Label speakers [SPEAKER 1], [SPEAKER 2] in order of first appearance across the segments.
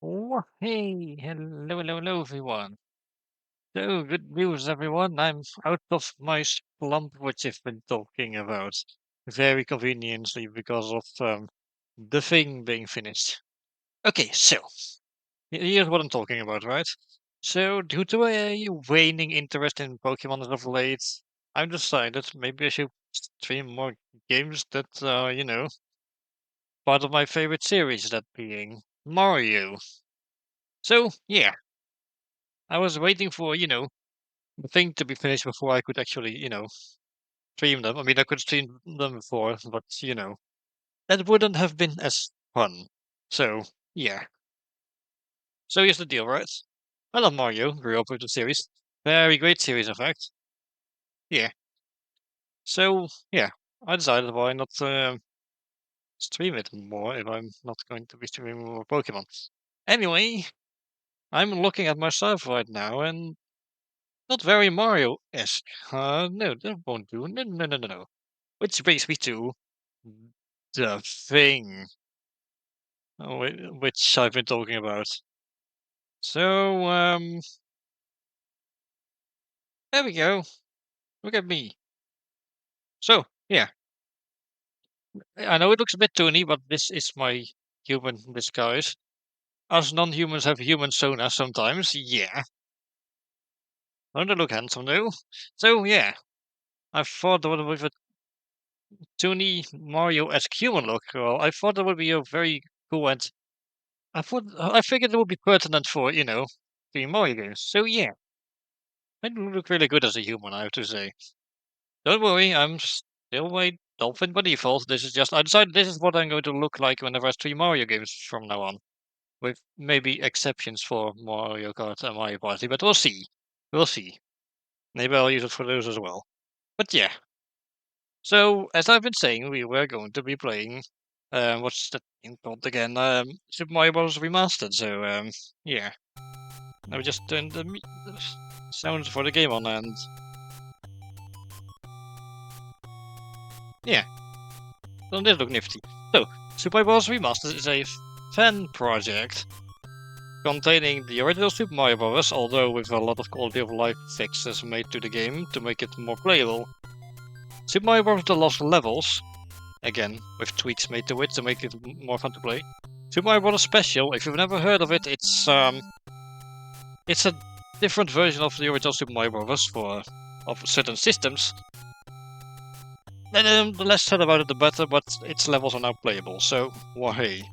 [SPEAKER 1] Oh, hey, hello, everyone. So, good news, everyone. I'm out of my slump, which I've been talking about very conveniently because of the thing being finished. Okay, so here's what I'm talking about, right? So, due to a waning interest in Pokemon as of late, I've decided maybe I should stream more games that part of my favorite series, that being Mario. So, yeah, I was waiting for, the thing to be finished before I could actually, stream them. I mean, I could stream them before, but, that wouldn't have been as fun. So, yeah. So here's the deal, right? I love Mario, grew up with the series. Very great series, in fact. Yeah. So, yeah, I decided why not stream it more if I'm not going to be streaming more Pokemon. Anyway, I'm looking at myself right now, and not very Mario-esque. No, that won't do. No. Which brings me to the thing, which I've been talking about. So, there we go. Look at me. So, yeah, I know it looks a bit toony, but this is my human disguise. Us non-humans have human sonar sometimes. Yeah, I don't look handsome though. So, yeah, I thought that with a toony Mario-esque human look, well, I thought that would be a very cool and I figured it would be pertinent for, the Mario games. So, yeah. I do look really good as a human, I have to say. Don't worry, I'm still a dolphin by default. This is just, I decided this is what I'm going to look like whenever I stream Mario games from now on. With maybe exceptions for Mario Kart and Mario Party, but we'll see. We'll see. Maybe I'll use it for those as well. But yeah, so as I've been saying, we were going to be playing, what's that thing called again? Super Mario Bros. Remastered. So, yeah. Let me just turn the sounds for the game on and yeah. Doesn't this look nifty? So, Super Mario Bros. Remastered is a fan project containing the original Super Mario Bros., although with a lot of quality of life fixes made to the game to make it more playable. Super Mario Bros. The Lost Levels, again with tweaks made to it to make it more fun to play. Super Mario Bros. Special, if you've never heard of it, it's a different version of the original Super Mario Bros. Of certain systems. The less said about it, the better, but its levels are now playable, so wahey.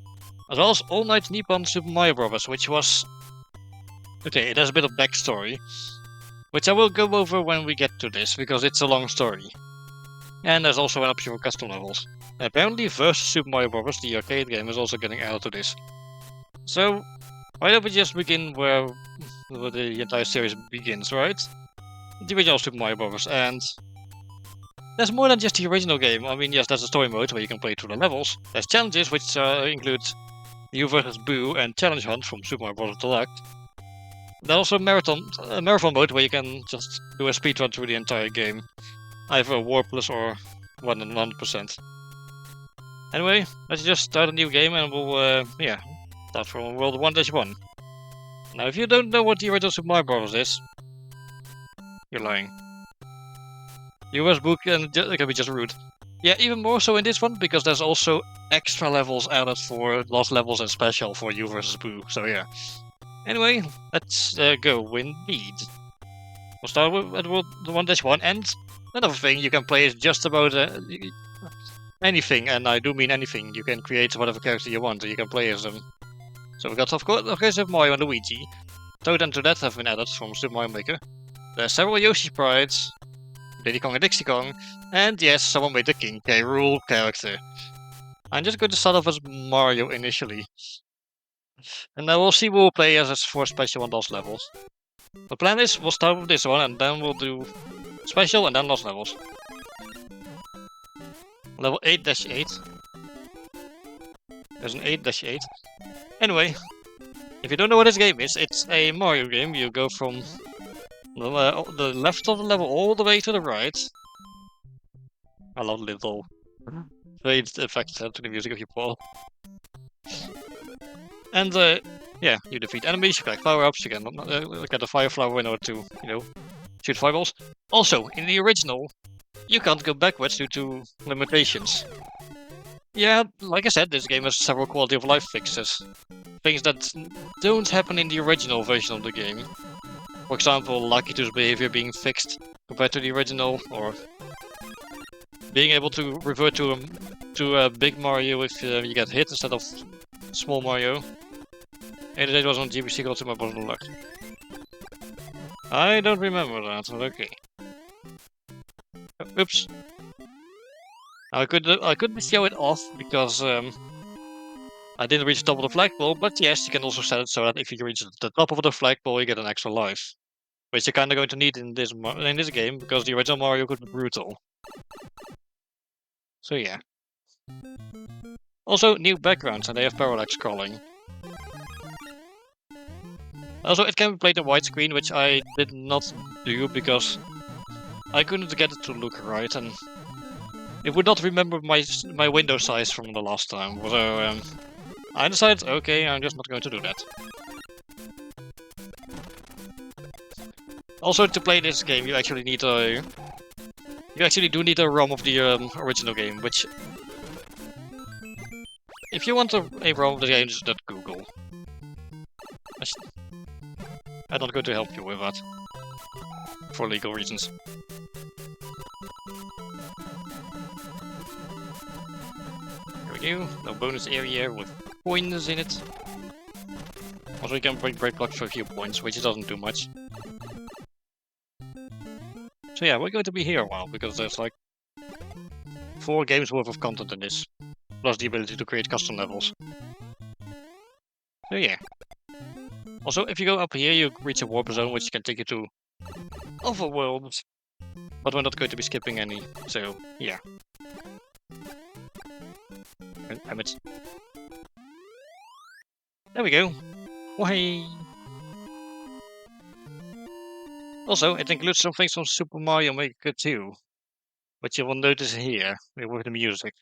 [SPEAKER 1] As well as All Night Nippon Super Mario Bros., which was... Okay, it has a bit of backstory, which I will go over when we get to this, because it's a long story. And there's also an option for custom levels. Apparently, Versus Super Mario Bros., the arcade game, is also getting added to this. So, why don't we just begin where the entire series begins, right? The original Super Mario Bros., and there's more than just the original game. I mean, yes, there's a story mode where you can play through the levels. There's challenges, which include You vs. Boo and Challenge Hunt from Super Mario Bros. Deluxe. There's also a marathon mode where you can just do a speedrun through the entire game, either warpless or 100%. Anyway, let's just start a new game and we'll, start from World 1-1. Now, if you don't know what the original Super Mario Bros. Is, you're lying. US book and it can be just rude. Yeah, even more so in this one, because there's also extra levels added for Lost Levels and Special for You vs. Boo, so yeah. Anyway, let's go indeed. We'll start with World 1-1, and another thing you can play is just about anything, and I do mean anything. You can create whatever character you want, and you can play as them. So we got, of course, Super Mario and Luigi. Toad and Toadette have been added from Super Mario Maker. There are several Yoshi sprites, Diddy Kong and Dixie Kong, and yes, someone made the King K. Rool character. I'm just going to start off as Mario initially. And then we'll see what we'll play as for special on those levels. The plan is we'll start with this one and then we'll do special and then lost levels. Level 8-8. There's an 8-8. Anyway, if you don't know what this game is, it's a Mario game. You go from the left of the level all the way to the right. I love little fade effects to the music of your ball. And Yeah, you defeat enemies, you collect power-ups, you can get a fire flower in order to, shoot fireballs. Also, in the original, you can't go backwards due to limitations. Yeah, like I said, this game has several quality of life fixes. Things that don't happen in the original version of the game. For example, Lakitu's behavior being fixed compared to the original, or being able to revert to Big Mario if you get hit instead of Small Mario. And it was on GBC Gold to my bottom luck. I don't remember that, but okay. Oops. I could show it off because I didn't reach the top of the flagpole, but yes, you can also set it so that if you reach the top of the flagpole, you get an extra life, which you're kind of going to need in this game because the original Mario could be brutal. So yeah. Also, new backgrounds, and they have parallax scrolling. Also, it can be played in widescreen, which I did not do because I couldn't get it to look right, and it would not remember my window size from the last time. So I decided, okay, I'm just not going to do that. Also, to play this game, you actually need a do need a ROM of the original game, which if you want a ROM of the game, just Google. I'm not going to help you with that for legal reasons. Here we go, no bonus area with coins in it. Also, you can break blocks for a few points, which doesn't do much. So yeah, we're going to be here a while, because there's like 4 games worth of content in this, plus the ability to create custom levels. So yeah. Also, if you go up here, you reach a warp zone, which can take you to other worlds, but we're not going to be skipping any, so yeah. Damn it. There we go. Why? Also, it includes some things from Super Mario Maker 2, which you will notice here with the music.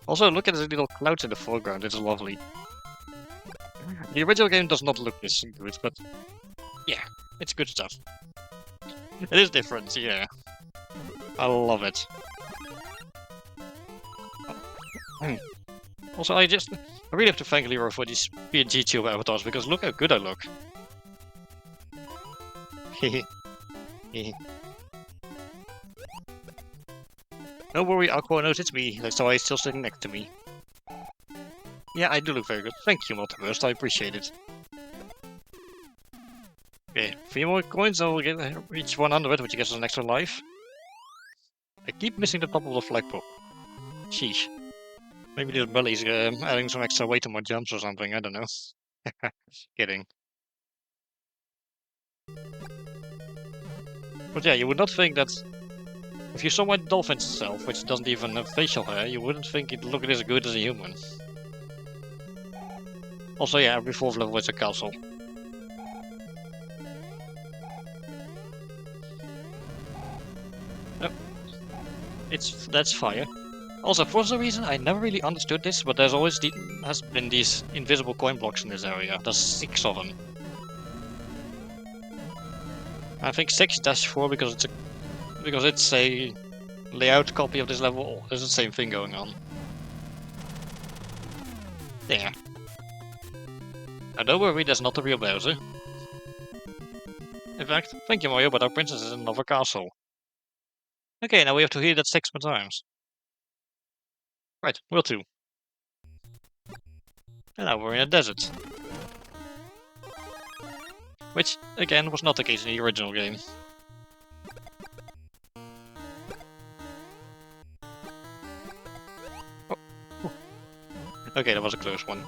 [SPEAKER 1] Also, look at the little clouds in the foreground, it's lovely. The original game does not look this good, but yeah, it's good stuff. It is different, yeah. I love it. Also, I really have to thank Leroy for these PNG tube avatars, because look how good I look. Don't worry, Aqua knows it's me, that's why he's still sitting next to me. Yeah, I do look very good. Thank you, Multiverse, I appreciate it. Okay, 3 more coins, I'll reach 100, which gets us an extra life. I keep missing the top of the flagpole. Sheesh. Maybe this belly's adding some extra weight to my jumps or something, I don't know. Kidding. But yeah, you would not think that... If you saw my dolphin itself, which doesn't even have facial hair, you wouldn't think it'd look as good as a human. Also, yeah, every 4th level is a castle. Oh. That's fire. Also, for some reason, I never really understood this, but there's always has been these invisible coin blocks in this area. There's 6 of them. I think 6-4 because it's a layout copy of this level. There's the same thing going on. There. Now don't worry, that's not the real Bowser. In fact, thank you Mario, but our princess is in another castle. Okay, now we have to hear that 6 more times. Right, will do. And now we're in a desert. Which, again, was not the case in the original game. Oh. Okay, that was a close one.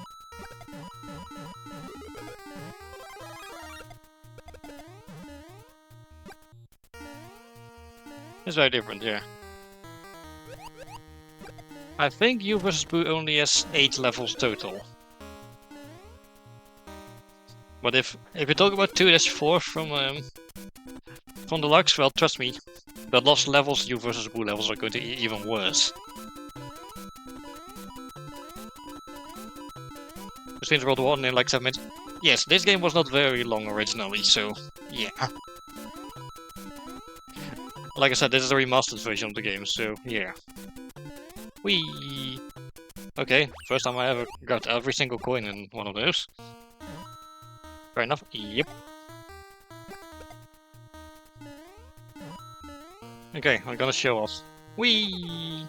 [SPEAKER 1] It's very different, yeah. I think U vs. Boo only has 8 levels total. But if you talk about 2-4 from Deluxe, well, trust me, the lost levels, U vs. Boo levels, are going to be even worse. Between World 1 in like 7 minutes. Yes, this game was not very long originally, so yeah. Like I said, this is a remastered version of the game, so yeah. Whee! Okay, first time I ever got every single coin in one of those. Fair enough. Yep. Okay, I'm gonna show off. Whee!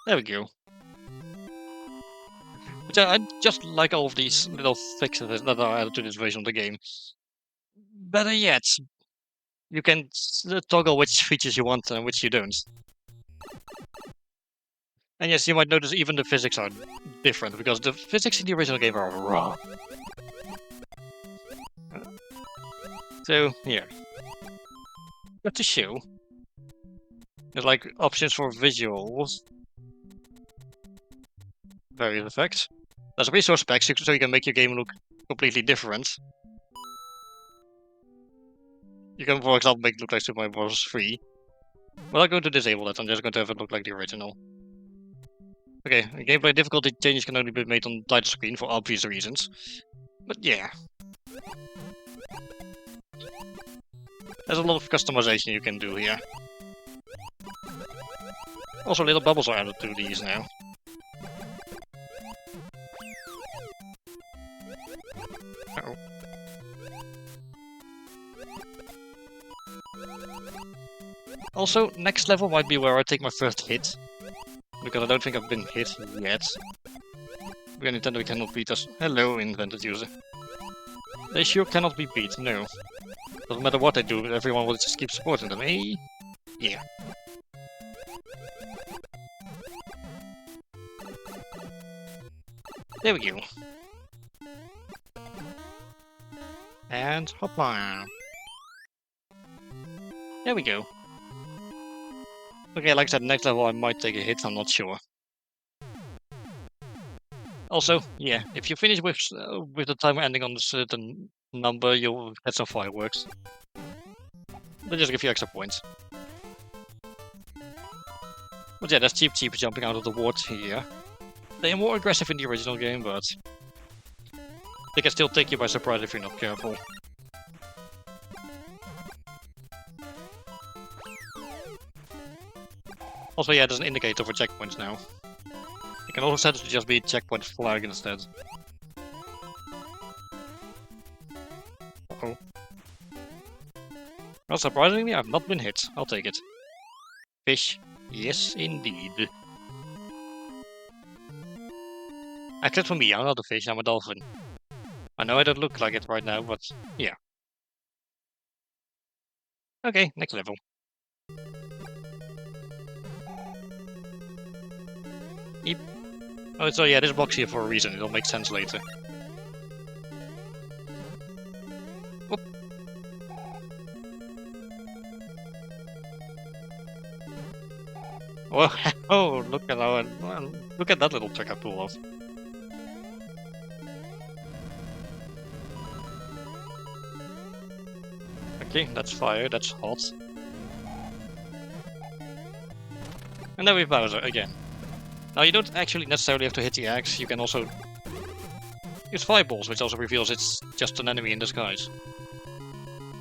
[SPEAKER 1] There we go. Which I just like all of these little fixes that are added to this version of the game. Better yet, you can toggle which features you want and which you don't. And yes, you might notice even the physics are different, because the physics in the original game are raw. So, yeah. But to show, there's like options for visuals. Various effects. There's resource packs, so you can make your game look completely different. You can, for example, make it look like Super Mario Bros. 3. Well, I'm going to disable that, I'm just going to have it look like the original. Okay, gameplay difficulty changes can only be made on the title screen for obvious reasons. But yeah. There's a lot of customization you can do here. Also, little bubbles are added to these now. Uh-oh. Also, next level might be where I take my first hit. Because I don't think I've been hit yet. Because Nintendo cannot beat us. Hello, invented user. They sure cannot be beat, no. Doesn't matter what they do, everyone will just keep supporting them, eh? Yeah. There we go. And hop on. There we go. Okay, like I said, next level I might take a hit, I'm not sure. Also, yeah, if you finish with the timer ending on a certain number, you'll get some fireworks. They just give you extra points. But yeah, that's Cheep jumping out of the water here. They are more aggressive in the original game, but they can still take you by surprise if you're not careful. Also, yeah, there's an indicator for checkpoints now. You can also set it to just be checkpoint flag instead. Uh-oh. Well, surprisingly, I've not been hit. I'll take it. Fish. Yes, indeed. Except for me, I'm not a fish, I'm a dolphin. I know I don't look like it right now, but yeah. Okay, next level. Yep. Oh, so yeah, this box here for a reason, it'll make sense later. Whoop. Well, oh, look at that little trick I pulled off. Okay, that's fire, that's hot. And then we have Bowser again. Now you don't actually necessarily have to hit the axe, you can also use fireballs, which also reveals it's just an enemy in disguise.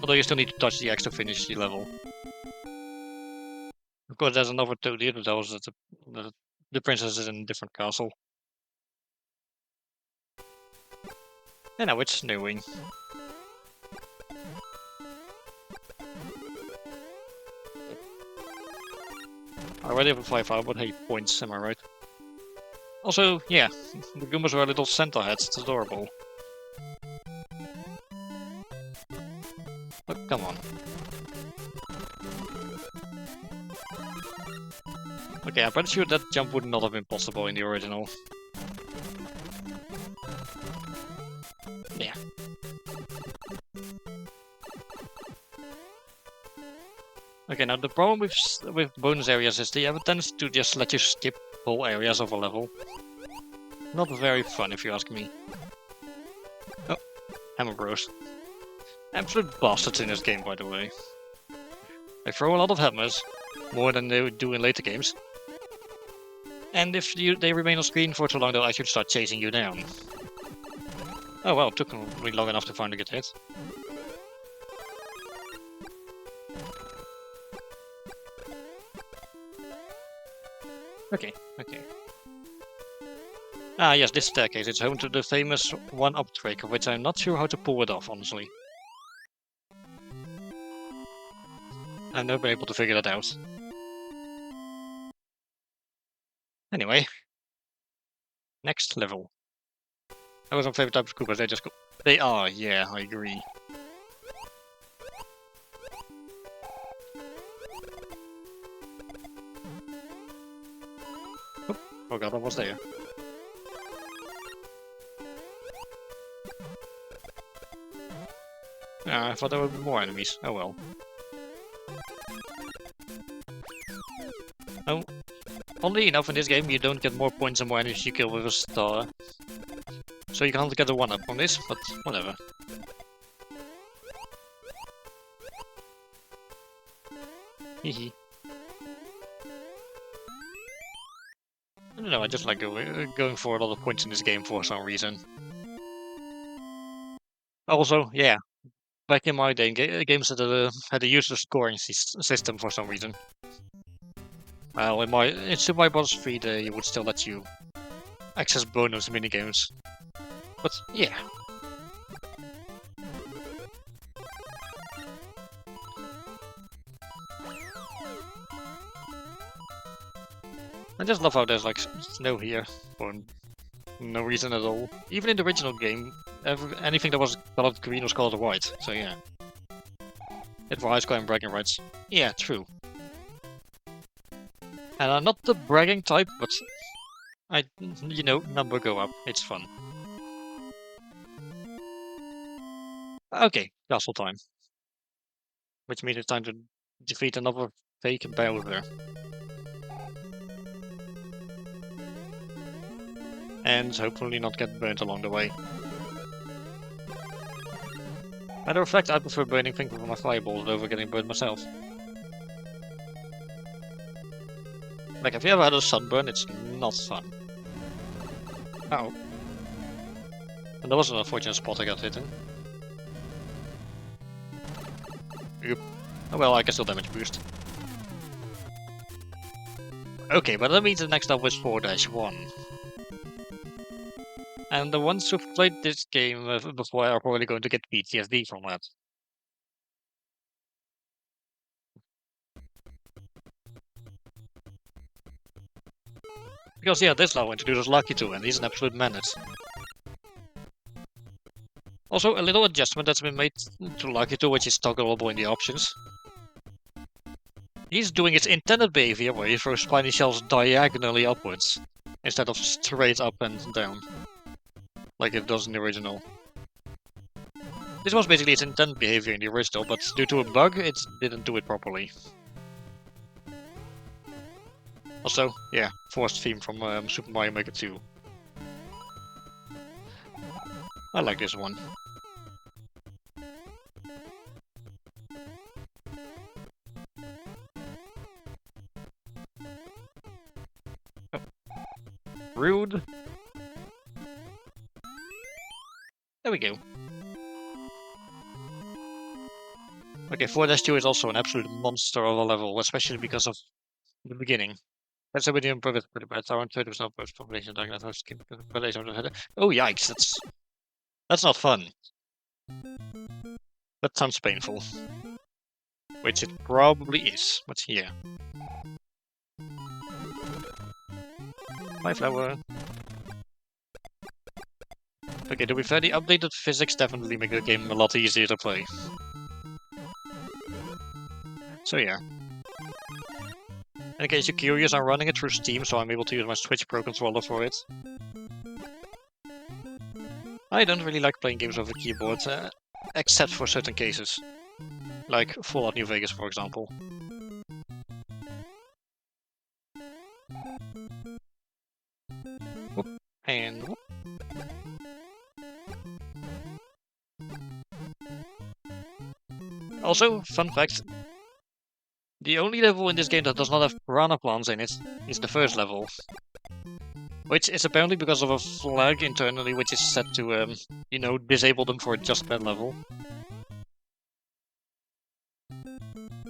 [SPEAKER 1] Although you still need to touch the axe to finish the level. Of course, there's another Toad here, but that was the princess is in a different castle. And now it's snowing. I already have a 5 hour, but hey, points, am I right? Also, yeah, the Goombas are little centaur heads, it's adorable. Oh, come on. Okay, I'm pretty sure that jump would not have been possible in the original. Yeah. Okay, now the problem with bonus areas is they have a tendency to just let you skip whole areas of a level. Not very fun, if you ask me. Oh, Hammer Bros. Absolute bastards in this game, by the way. They throw a lot of hammers, more than they would do in later games. And if they remain on screen for too long, they'll actually start chasing you down. Oh well, it took me long enough to finally get hit. Okay. Ah yes, this staircase. It's home to the famous one-up trick, of which I'm not sure how to pull it off, honestly. I've never been able to figure that out. Anyway. Next level. That was my favorite type of Koopas, they just go... They are, yeah, I agree. Oh god, I was there. Ah, I thought there would be more enemies. Oh well. Oh, oddly enough, in this game you don't get more points and more enemies you kill with a star. So you can't get a 1-up on this, but whatever. Hehe. I don't know, I just like going for a lot of points in this game for some reason. Also, yeah, back in my day, games had a useless scoring system for some reason. Well, in Super Mario Bros. 3, they would still let you access bonus minigames. But, yeah. I just love how there's like snow here for no reason at all. Even in the original game, anything that was colored green was colored white, so yeah. It was quite bragging rights. Yeah, true. And I'm not the bragging type, but number go up. It's fun. Okay, castle time. Which means it's time to defeat another fake Bowser. And hopefully not get burnt along the way. Matter of fact, I prefer burning things with my fireballs over getting burned myself. Like, have you ever had a sunburn? It's not fun. Oh. And that was an unfortunate spot I got hit in. Oop. Oh well, I can still damage boost. Okay, but that means the next up is 4-1. And the ones who've played this game before are probably going to get PTSD from that. Because yeah, this level introduces Lucky 2, and he's an absolute menace. Also, a little adjustment that's been made to Lucky 2, which is toggleable in the options. He's doing its intended behavior, where he throws spiny shells diagonally upwards, instead of straight up and down, like it does in the original. This was basically its intended behavior in the original, but due to a bug, it didn't do it properly. Also, yeah, forced theme from Super Mario Maker 2. I like this one. Oh. Rude. There we go. Okay, 4-2 is also an absolute monster of a level, especially because of the beginning. That's a video improved pretty bad. Around 30% of Earth's population dying at skin population. Oh yikes, that's not fun. That sounds painful. Which it probably is, but yeah. Bye, flower. Okay, to be fair, the updated physics definitely make the game a lot easier to play. So yeah. In case you're curious, I'm running it through Steam, so I'm able to use my Switch Pro controller for it. I don't really like playing games with a keyboard, except for certain cases. Like Fallout New Vegas, for example. Whoop, and whoop. Also, fun fact, the only level in this game that does not have piranha plants in it is the first level. Which is apparently because of a flag internally which is set to, you know, disable them for just that level.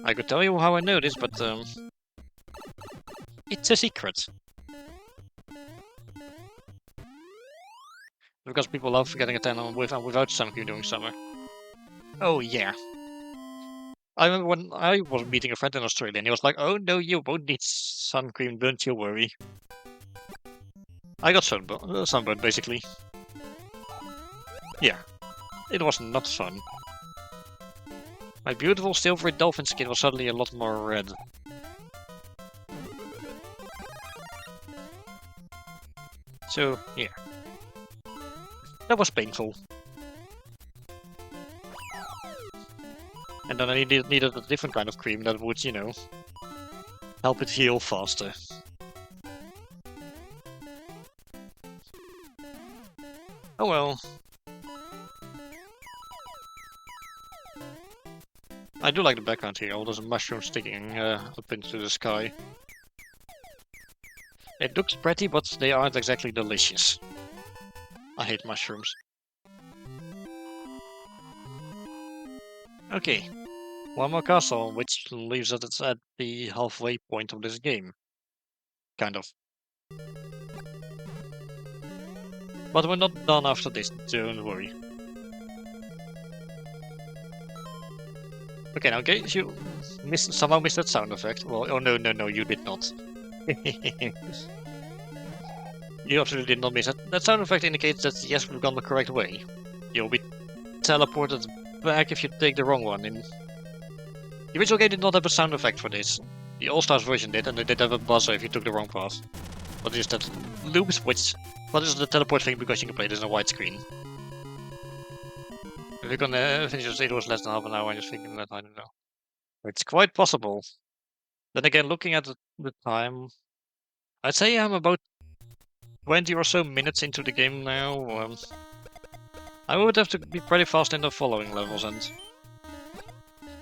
[SPEAKER 1] I could tell you how I know this, but it's a secret. Because people love getting a 10 on without Sun Cream doing summer. Oh yeah. I remember when I was meeting a friend in Australia and he was like, oh no, you won't need sun cream, don't you worry. I got sunburned basically. Yeah, it was not fun. My beautiful silvery dolphin skin was suddenly a lot more red. So, yeah. That was painful. And then I needed a different kind of cream that would, you know, help it heal faster. Oh well. I do like the background here, all those mushrooms sticking up into the sky. It looks pretty, but they aren't exactly delicious. I hate mushrooms. Okay, one more castle, which leaves us at the halfway point of this game. Kind of. But we're not done after this, don't worry. Okay, now in case you somehow missed that sound effect. Well, oh no, you did not. You absolutely did not miss it. That sound effect indicates that yes, we've gone the correct way. You'll be teleported back if you take the wrong one. In the original game did not have a sound effect for this. The All-Stars version did, and they did have a buzzer if you took the wrong path. What is that loop switch? What is the teleport thing because you can play this in a widescreen? If you're gonna finish this, it was less than half an hour, I'm just thinking that, I don't know. It's quite possible. Then again, looking at the time, I'd say I'm about 20 or so minutes into the game now. I would have to be pretty fast in the following levels, and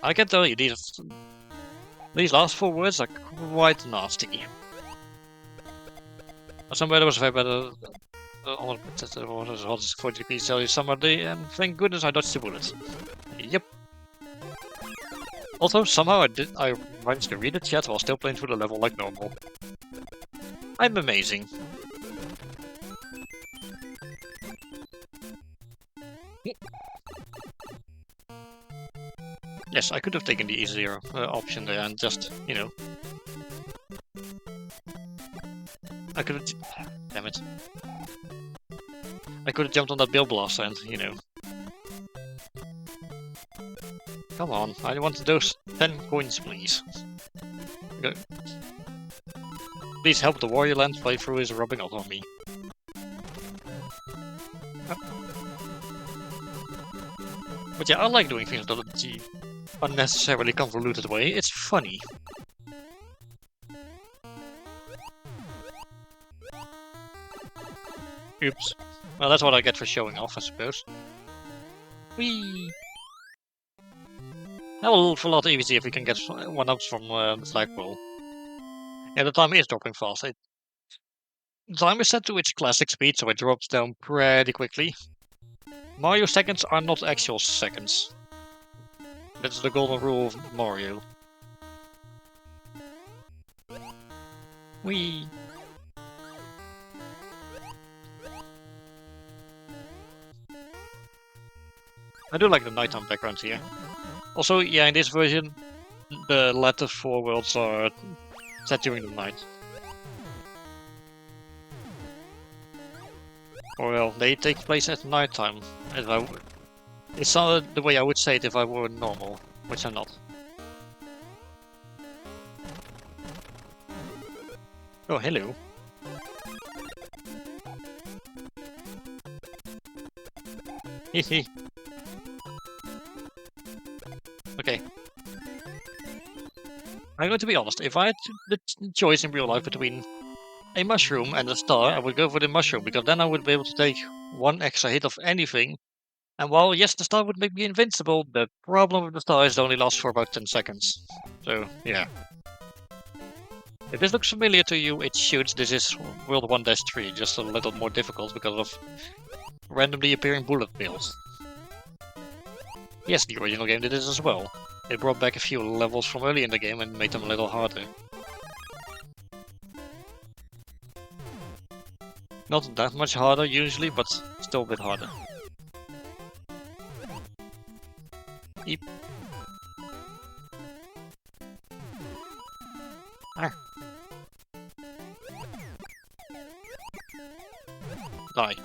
[SPEAKER 1] I can tell you, these last 4 words are quite nasty. Somewhere there was very better. What is 40 degrees Celsius summer day, and thank goodness I dodged the bullet. Yep. Also, somehow I managed to read the chat while still playing through the level like normal. I'm amazing. Yes, I could have taken the easier option there and just, you know... I could have... Damn it. I could have jumped on that Bill Blaster and, you know... Come on, I want those 10 coins, please. Go. Please help the Warrior Land playthrough is rubbing off on me. But yeah, I like doing things the unnecessarily convoluted way. It's funny. Oops. Well, that's what I get for showing off, I suppose. Whee! That will look a lot easier if we can get 1-ups from the flagpole. Yeah, the time is dropping fast. The time is set to its classic speed, so it drops down pretty quickly. Mario seconds are not actual seconds. That's the golden rule of Mario. Whee! I do like the nighttime background here. Also, yeah, in this version, the latter 4 worlds are set during the night. Or well, they take place at nighttime. It's not the way I would say it if I were normal, which I'm not. Oh, hello. Hehe. Okay. I'm going to be honest, if I had the choice in real life between a mushroom and a star, I would go for the mushroom, because then I would be able to take 1 extra hit of anything. And while, yes, the star would make me invincible, the problem with the star is it only lasts for about 10 seconds. So, yeah. If this looks familiar to you, it shoots. This is World 1-3, just a little more difficult because of randomly appearing bullet bills. Yes, the original game did this as well. It brought back a few levels from early in the game and made them a little harder. Not that much harder usually, but still a bit harder. Eep. Ah. Die.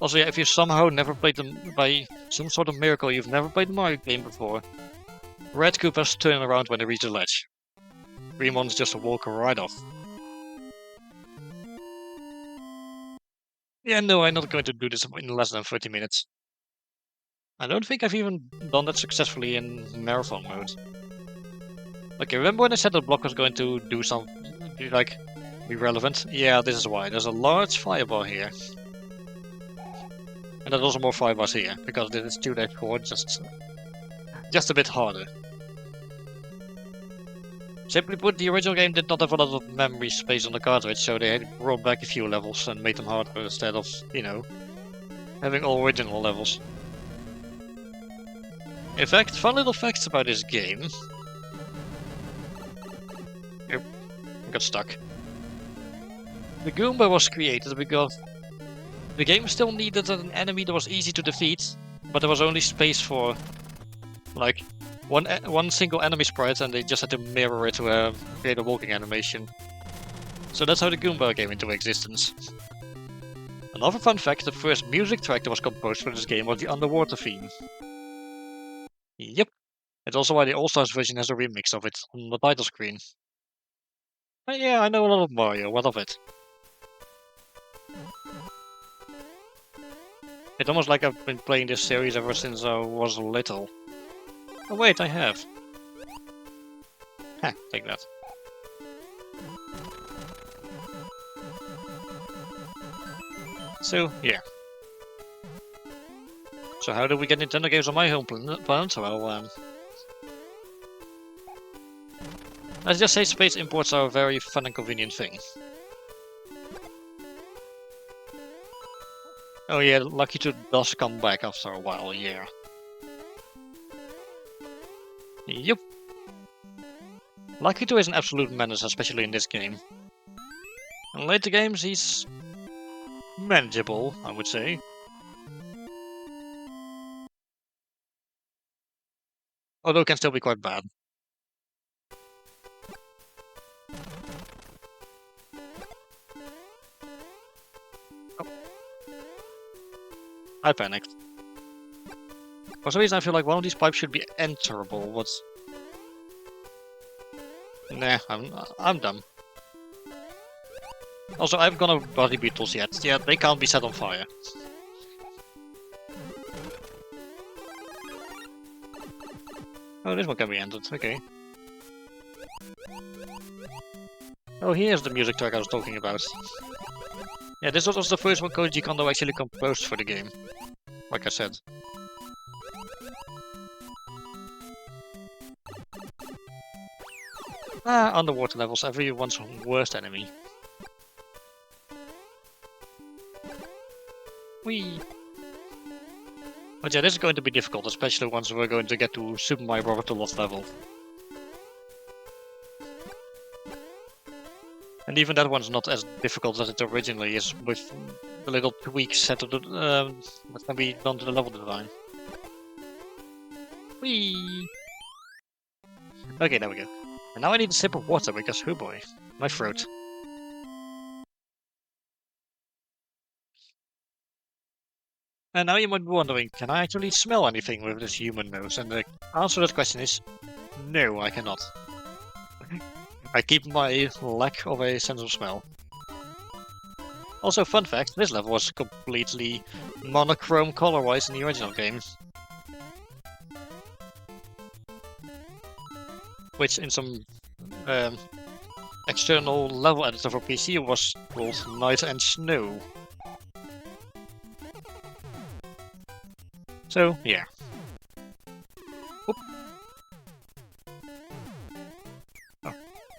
[SPEAKER 1] Also, yeah, if you somehow never played them by some sort of miracle, you've never played the Mario game before, Red Koopas turn around when they reach the ledge. Green ones just walk right off. Yeah, no, I'm not going to do this in less than 30 minutes. I don't think I've even done that successfully in marathon mode. Okay, remember when I said the block was going to do something, like, be relevant? Yeah, this is why. There's a large fireball here. And there's also more firebars here, because this is 2-4, just a bit harder. Simply put, the original game did not have a lot of memory space on the cartridge, so they had brought back a few levels and made them harder instead of, you know, having all original levels. In fact, fun little facts about this game. Yep, I got stuck. The Goomba was created because the game still needed an enemy that was easy to defeat, but there was only space for, like, one single enemy sprite, and they just had to mirror it to create a walking animation. So that's how the Goomba came into existence. Another fun fact, the first music track that was composed for this game was the underwater theme. Yep. It's also why the All-Stars version has a remix of it on the title screen. Yeah, I know a lot of Mario, what of it? It's almost like I've been playing this series ever since I was little. Oh wait, I have. Heh, take that. So, yeah. So how do we get Nintendo games on my home planet? Well, let's just say space imports are a very fun and convenient thing. Oh yeah, Lucky 2 does come back after a while, yeah. Yep. Lucky 2 is an absolute menace, especially in this game. In later games, he's manageable, I would say. Although can still be quite bad. Oh. I panicked. For some reason I feel like one of these pipes should be enterable, but... Nah, I'm dumb. Also, I haven't gone over body beetles yet. Yeah, they can't be set on fire. Oh, this one can be ended, okay. Oh, here's the music track I was talking about. Yeah, this was the first one Koji Kondo actually composed for the game. Like I said. Ah, underwater levels, everyone's worst enemy. Whee! But yeah, this is going to be difficult, especially once we're going to get to Super Mario Bros. The Lost Level. And even that one's not as difficult as it originally is, with the little tweaks set to the, that can be done to the level design. Whee! Okay, there we go. And now I need a sip of water because, oh boy, my throat. And now you might be wondering, can I actually smell anything with this human nose? And the answer to that question is, no, I cannot. I keep my lack of a sense of smell. Also, fun fact, this level was completely monochrome color-wise in the original game. Which in some external level editor for PC was called Night and Snow. So, yeah. Oop.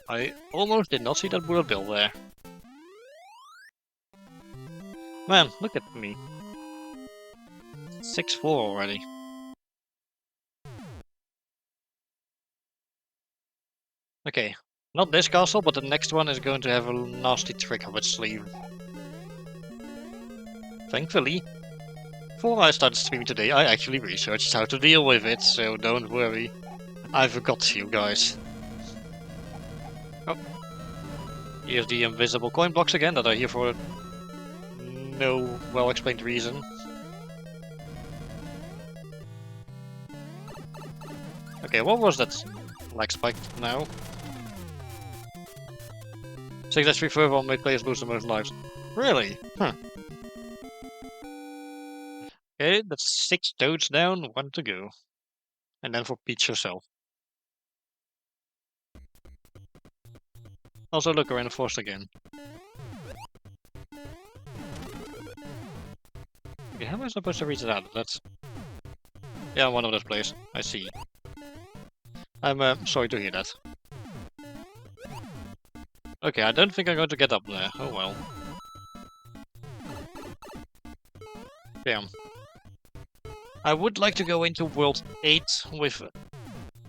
[SPEAKER 1] I almost did not see that bullet bill there. Man, look at me. 6-4 already. Okay, not this castle, but the next one is going to have a nasty trick up its sleeve. Thankfully, before I started streaming today, I actually researched how to deal with it, so don't worry. I forgot you guys. Oh. Here's the invisible coin blocks again that are here for no well-explained reason. Okay, what was that lag spike now? 6 3 further will make players lose the most lives. Really? Huh. Okay, that's 6 toads down, 1 to go. And then for Peach herself. Also look, we're reinforced again. Okay, how am I supposed to reach that? That's... Yeah, one of those places. I see. I'm sorry to hear that. Okay, I don't think I'm going to get up there. Oh well. Damn. I would like to go into World 8 with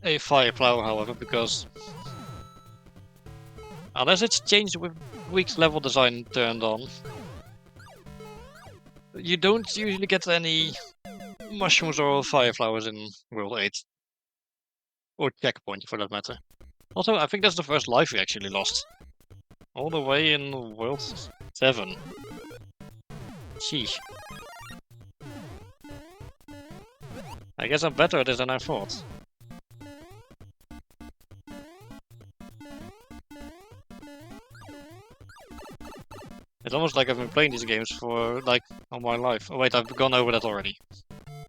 [SPEAKER 1] a fire flower, however, because... Unless it's changed with week's level design turned on, you don't usually get any mushrooms or fire flowers in World 8. Or checkpoint, for that matter. Also, I think that's the first life we actually lost. All the way in World 7. Sheesh. I guess I'm better at this than I thought. It's almost like I've been playing these games for, like, all my life. Oh wait, I've gone over that already.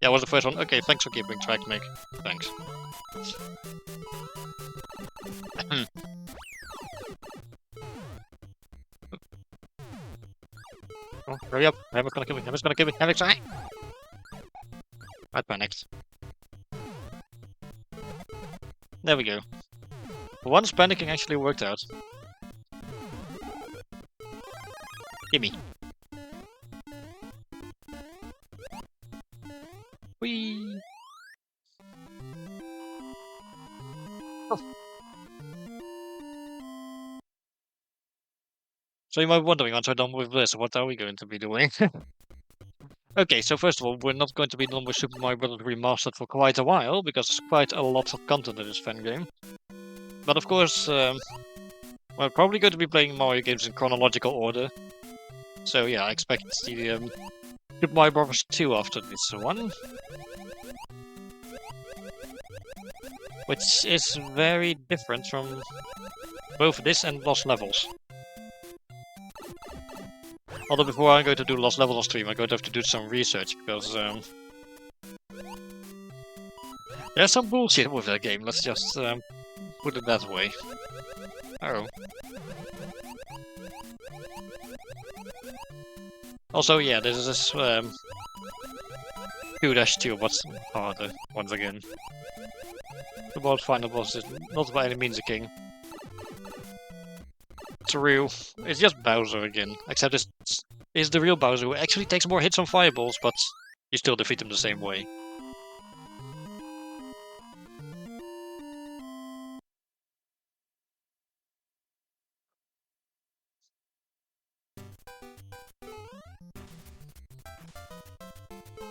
[SPEAKER 1] Yeah, it was the first one. Okay, thanks for keeping track, Mick. Thanks. Oh, hurry up. Hammer's gonna kill me. Hammer's gonna kill me. Hammer's gonna... I panicked. There we go. Once panicking actually worked out. Gimme. Whee! Oh. So you might be wondering, once we're done with this, what are we going to be doing? Okay, so first of all, we're not going to be done with Super Mario Bros. Remastered for quite a while, because there's quite a lot of content in this fan game. But of course, we're probably going to be playing Mario games in chronological order. So yeah, I expect the Super Mario Bros. 2 after this one. Which is very different from both this and Lost Levels. Although before I'm going to do Lost Levels on stream, I'm going to have to do some research, because there's some bullshit with that game, let's just put it that way. Oh. Also, yeah, this is 2-2, what's harder, once again. The world's final boss is not by any means a king. It's real. It's just Bowser again, except it's the real Bowser who actually takes more hits on fireballs, but you still defeat him the same way.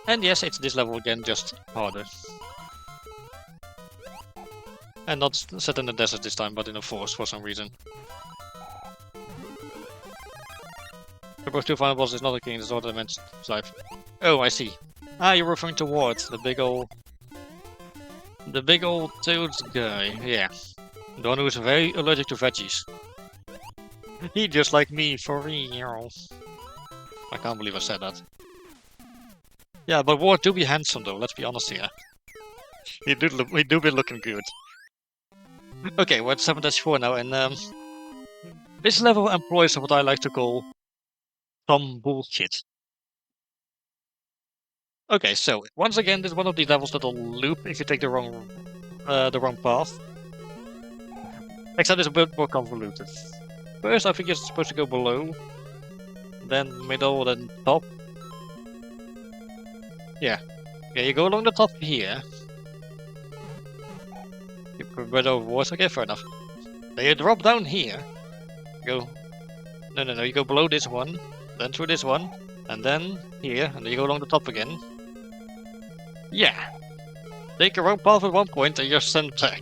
[SPEAKER 1] And yes, it's this level again, just harder. And not set in the desert this time, but in a forest for some reason. Both 2 final bosses is not a king, it's not a dimension life. Oh, I see. Ah, you're referring to Ward, the big old Toads guy, yeah. The one who's very allergic to veggies. He just like me, for real. I can't believe I said that. Yeah, but Ward do be handsome though, let's be honest here. He do be looking good. Okay, we're at 7-4 now, and this level employs what I like to call some bullshit. Okay, so once again, this is one of these levels that'll loop if you take the wrong path. Except it's a bit more convoluted. First, I think you're supposed to go below, then middle, then top. Yeah. Yeah, you go along the top here. You put rid of walls. Okay, fair enough. Then you drop down here. Go. No. You go below this one, then through this one, and then here, and then you go along the top again. Yeah. Take a wrong path at one point and you're sent back.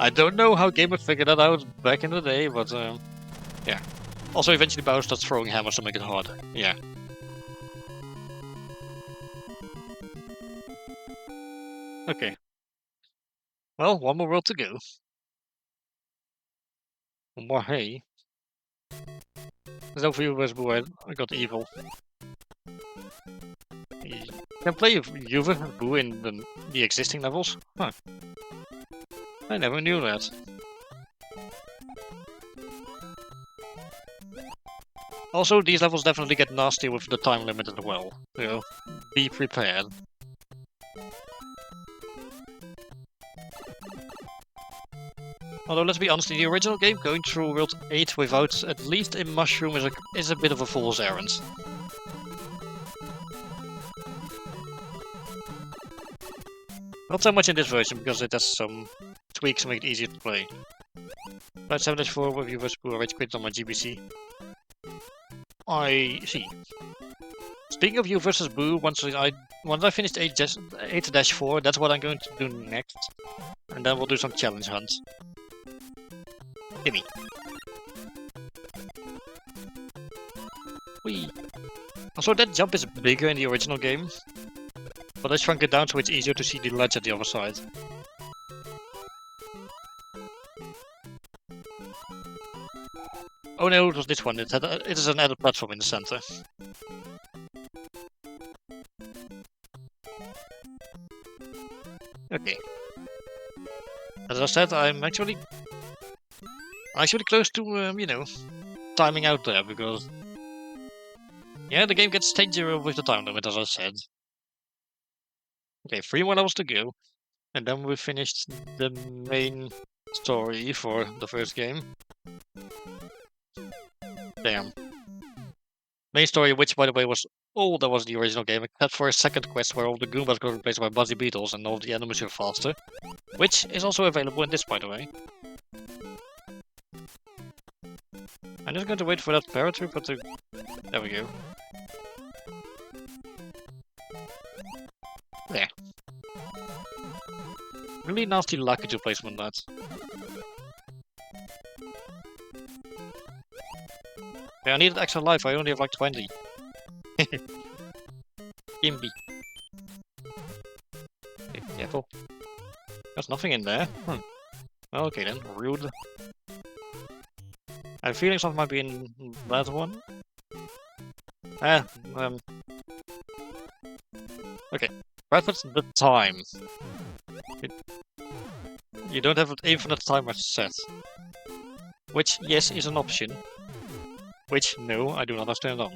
[SPEAKER 1] I don't know how gamers figured that out back in the day, but yeah. Also, eventually Bowser starts throwing hammers to make it harder. Yeah. Okay. Well, one more world to go. One more hay. There's no view versus Boo, I got evil. You can play you versus Boo in the existing levels? Huh. I never knew that. Also, these levels definitely get nasty with the time limit as well. So, be prepared. Although, let's be honest, in the original game, going through World 8 without at least a mushroom is a bit of a fool's errand. Not so much in this version, because it has some tweaks to make it easier to play. Right, 7-4 with you versus Boo, I rage quit on my GBC. I see. Speaking of you versus Boo, once I finished 8-4, that's what I'm going to do next. And then we'll do some challenge hunts. Gimme. Whee. Also, that jump is bigger in the original game, but I shrunk it down so it's easier to see the ledge at the other side. Oh no, it was this one. It is an added platform in the center. Okay. As I said, I'm actually close to, you know, timing out there, because yeah, the game gets stage-0 with the time limit, as I said. Okay, 3 more levels to go, and then we finished the main story for the first game. Damn. Main story, which by the way was all that was the original game, except for a second quest where all the Goombas got replaced by Buzzy Beetles and all the enemies were faster. Which is also available in this, by the way. I'm just going to wait for that paratrooper to... There we go. There. Really nasty luggage placement, that. Yeah, I needed extra life, I only have like 20. Gimpy. Okay, careful. There's nothing in there. Okay then, rude. I have a feeling something might be in that one. Okay. Preference the time. You don't have an infinite timer set. Which, yes, is an option. Which, no, I do not understand on.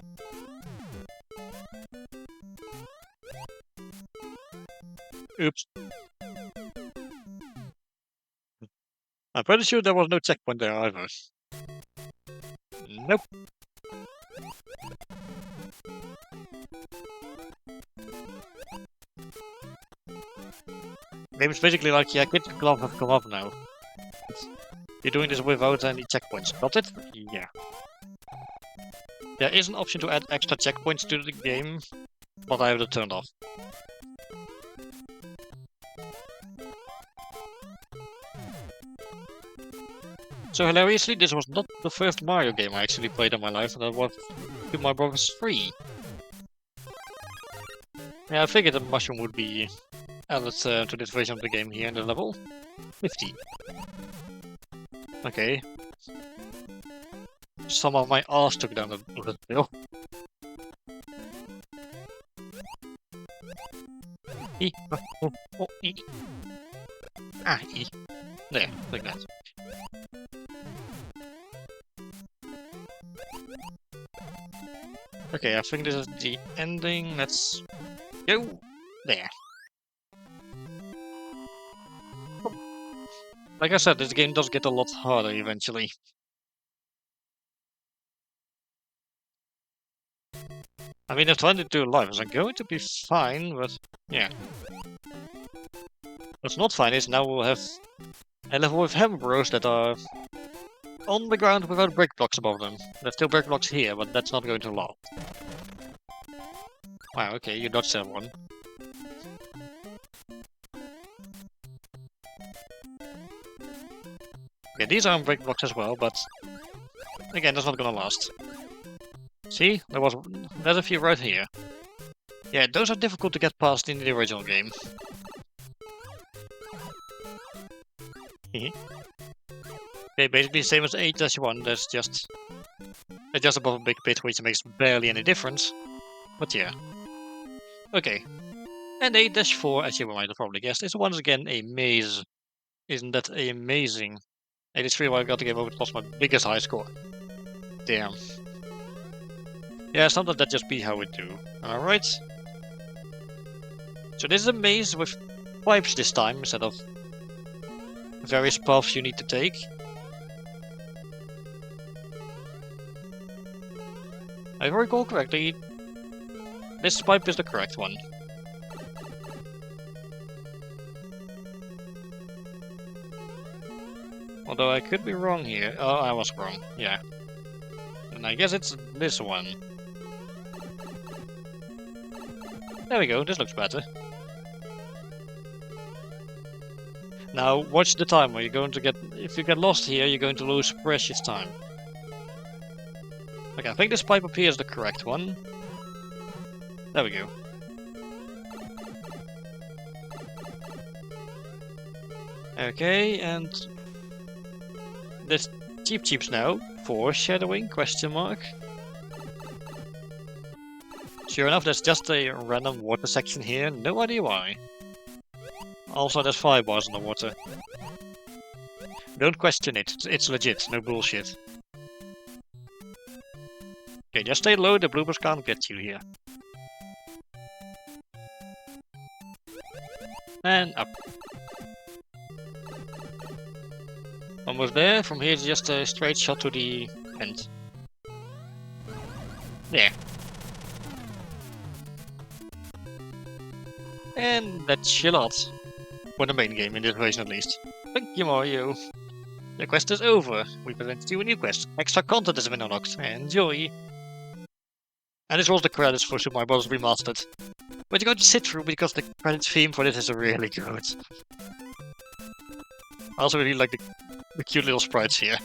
[SPEAKER 1] Oops. I'm pretty sure there was no checkpoint there either. Nope. Game is basically like, yeah, get your glove have come up now. You're doing this without any checkpoints, got it? Yeah. There is an option to add extra checkpoints to the game, but I have it turned off. So hilariously, this was not the first Mario game I actually played in my life, that was Super Mario Bros. 3. Yeah, I figured the mushroom would be added to this version of the game here in the level. 50. Okay. Some of my ass took down the hill. E. Oh, E. Ah, E. There, like that. Okay, I think this is the ending. Let's go there. Like I said, this game does get a lot harder eventually. I mean, if 22 lives are going to be fine, but yeah. What's not fine is now we'll have a level with hammer bros that are on the ground without brick blocks above them. There's still brick blocks here, but that's not going to last. Wow, okay, you dodged that one. Okay, these are on brick blocks as well, but again, that's not gonna last. See? There's a few right here. Yeah, those are difficult to get past in the original game. Okay, basically the same as 8-1, there's just above a big pit, which makes barely any difference. But yeah. Okay. And 8-4, as you might have probably guessed, is once again a maze. Isn't that amazing? 83, well, I got to give over, lost my biggest high score. Damn. Yeah, sometimes that just be how we do. Alright. So this is a maze with pipes this time, instead of various paths you need to take. If I recall correctly, this pipe is the correct one. Although I could be wrong here. Oh, I was wrong. Yeah. And I guess it's this one. There we go, this looks better. Now, watch the timer. You're going to get... If you get lost here, you're going to lose precious time. Okay, I think this pipe up here is the correct one. There we go. Okay, and... This Cheeps now. Foreshadowing, question mark. Sure enough, there's just a random water section here, no idea why. Also, there's firebars in the water. Don't question it, it's legit, no bullshit. Okay, just stay low, the bloopers can't get you here. And up. Almost there, from here it's just a straight shot to the end. There. And that's a lot. For the main game, in this version at least. Thank you, Mario. The quest is over. We presented you a new quest. Extra content has been unlocked. Enjoy! And this was the credits for Super Mario Bros. Remastered. But you're going to sit through because the credits theme for this is really good. I also really like the cute little sprites here.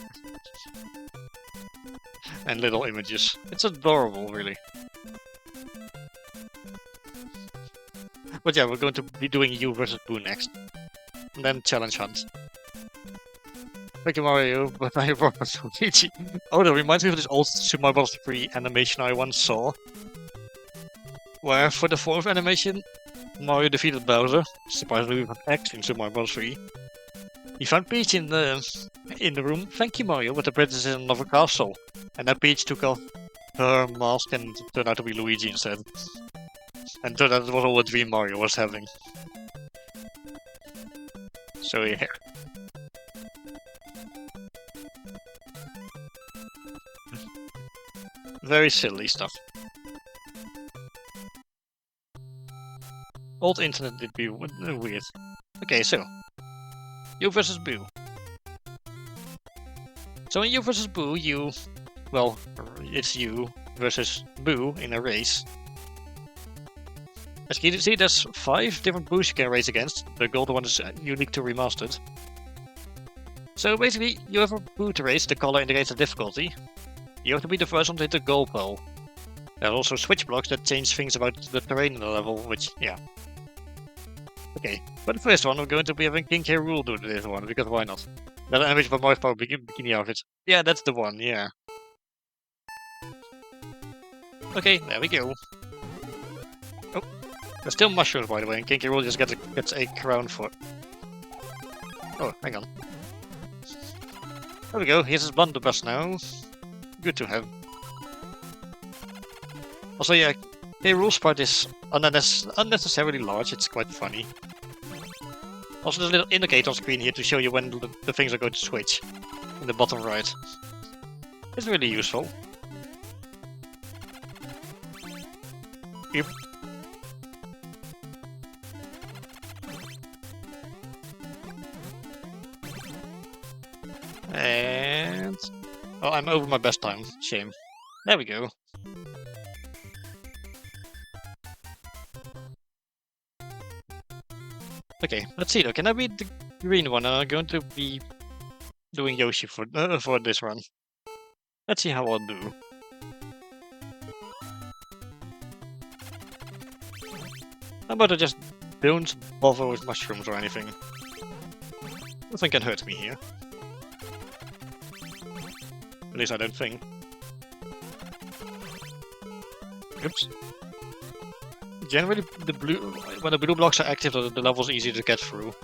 [SPEAKER 1] And little images. It's adorable, really. But yeah, we're going to be doing you versus Boo next. And then Challenge Hunt. Thank you, Mario, but I have Luigi. Oh, that reminds me of this old Super Mario Bros. 3 animation I once saw. Where, for the 4th animation, Mario defeated Bowser. Surprisingly, with an X in Super Mario Bros. 3. He found Peach in the room. Thank you, Mario, but the princess is in another castle. And then Peach took off her mask and turned out to be Luigi instead. And turned out it was all a dream Mario was having. So yeah. Very silly stuff. Old internet did be weird. Okay, so. You versus Boo. So in You versus Boo, well, it's you versus Boo in a race. As you can see, there's 5 different Boos you can race against. The golden one is unique to Remastered. So basically, you have a Boo to race, the color indicates the difficulty. You have to be the first one to hit the goal pole. There are also switch blocks that change things about the terrain in the level, which, yeah. Okay, for the first one, we're going to be having King K. Rool do this one, because why not? That animation for Mario Power Bikini outfit. Yeah, that's the one, yeah. Okay, there we go. Oh, there's still mushrooms, by the way, and King K. Rool just gets a crown for... Oh, hang on. There we go, here's his blunderbuss now. Good to have. Also, yeah, K. Rool's part is unnecessarily large, it's quite funny. Also, there's a little indicator on screen here to show you when the things are going to switch. In the bottom right. It's really useful. Yep. And... oh, I'm over my best time. Shame. There we go. Okay, let's see though. Can I beat the green one? And I'm going to be doing Yoshi for this run. Let's see how I'll do. How about I just don't bother with mushrooms or anything? Nothing can hurt me here. At least I don't think. Oops. Generally, when the blue blocks are active, the level's easy to get through.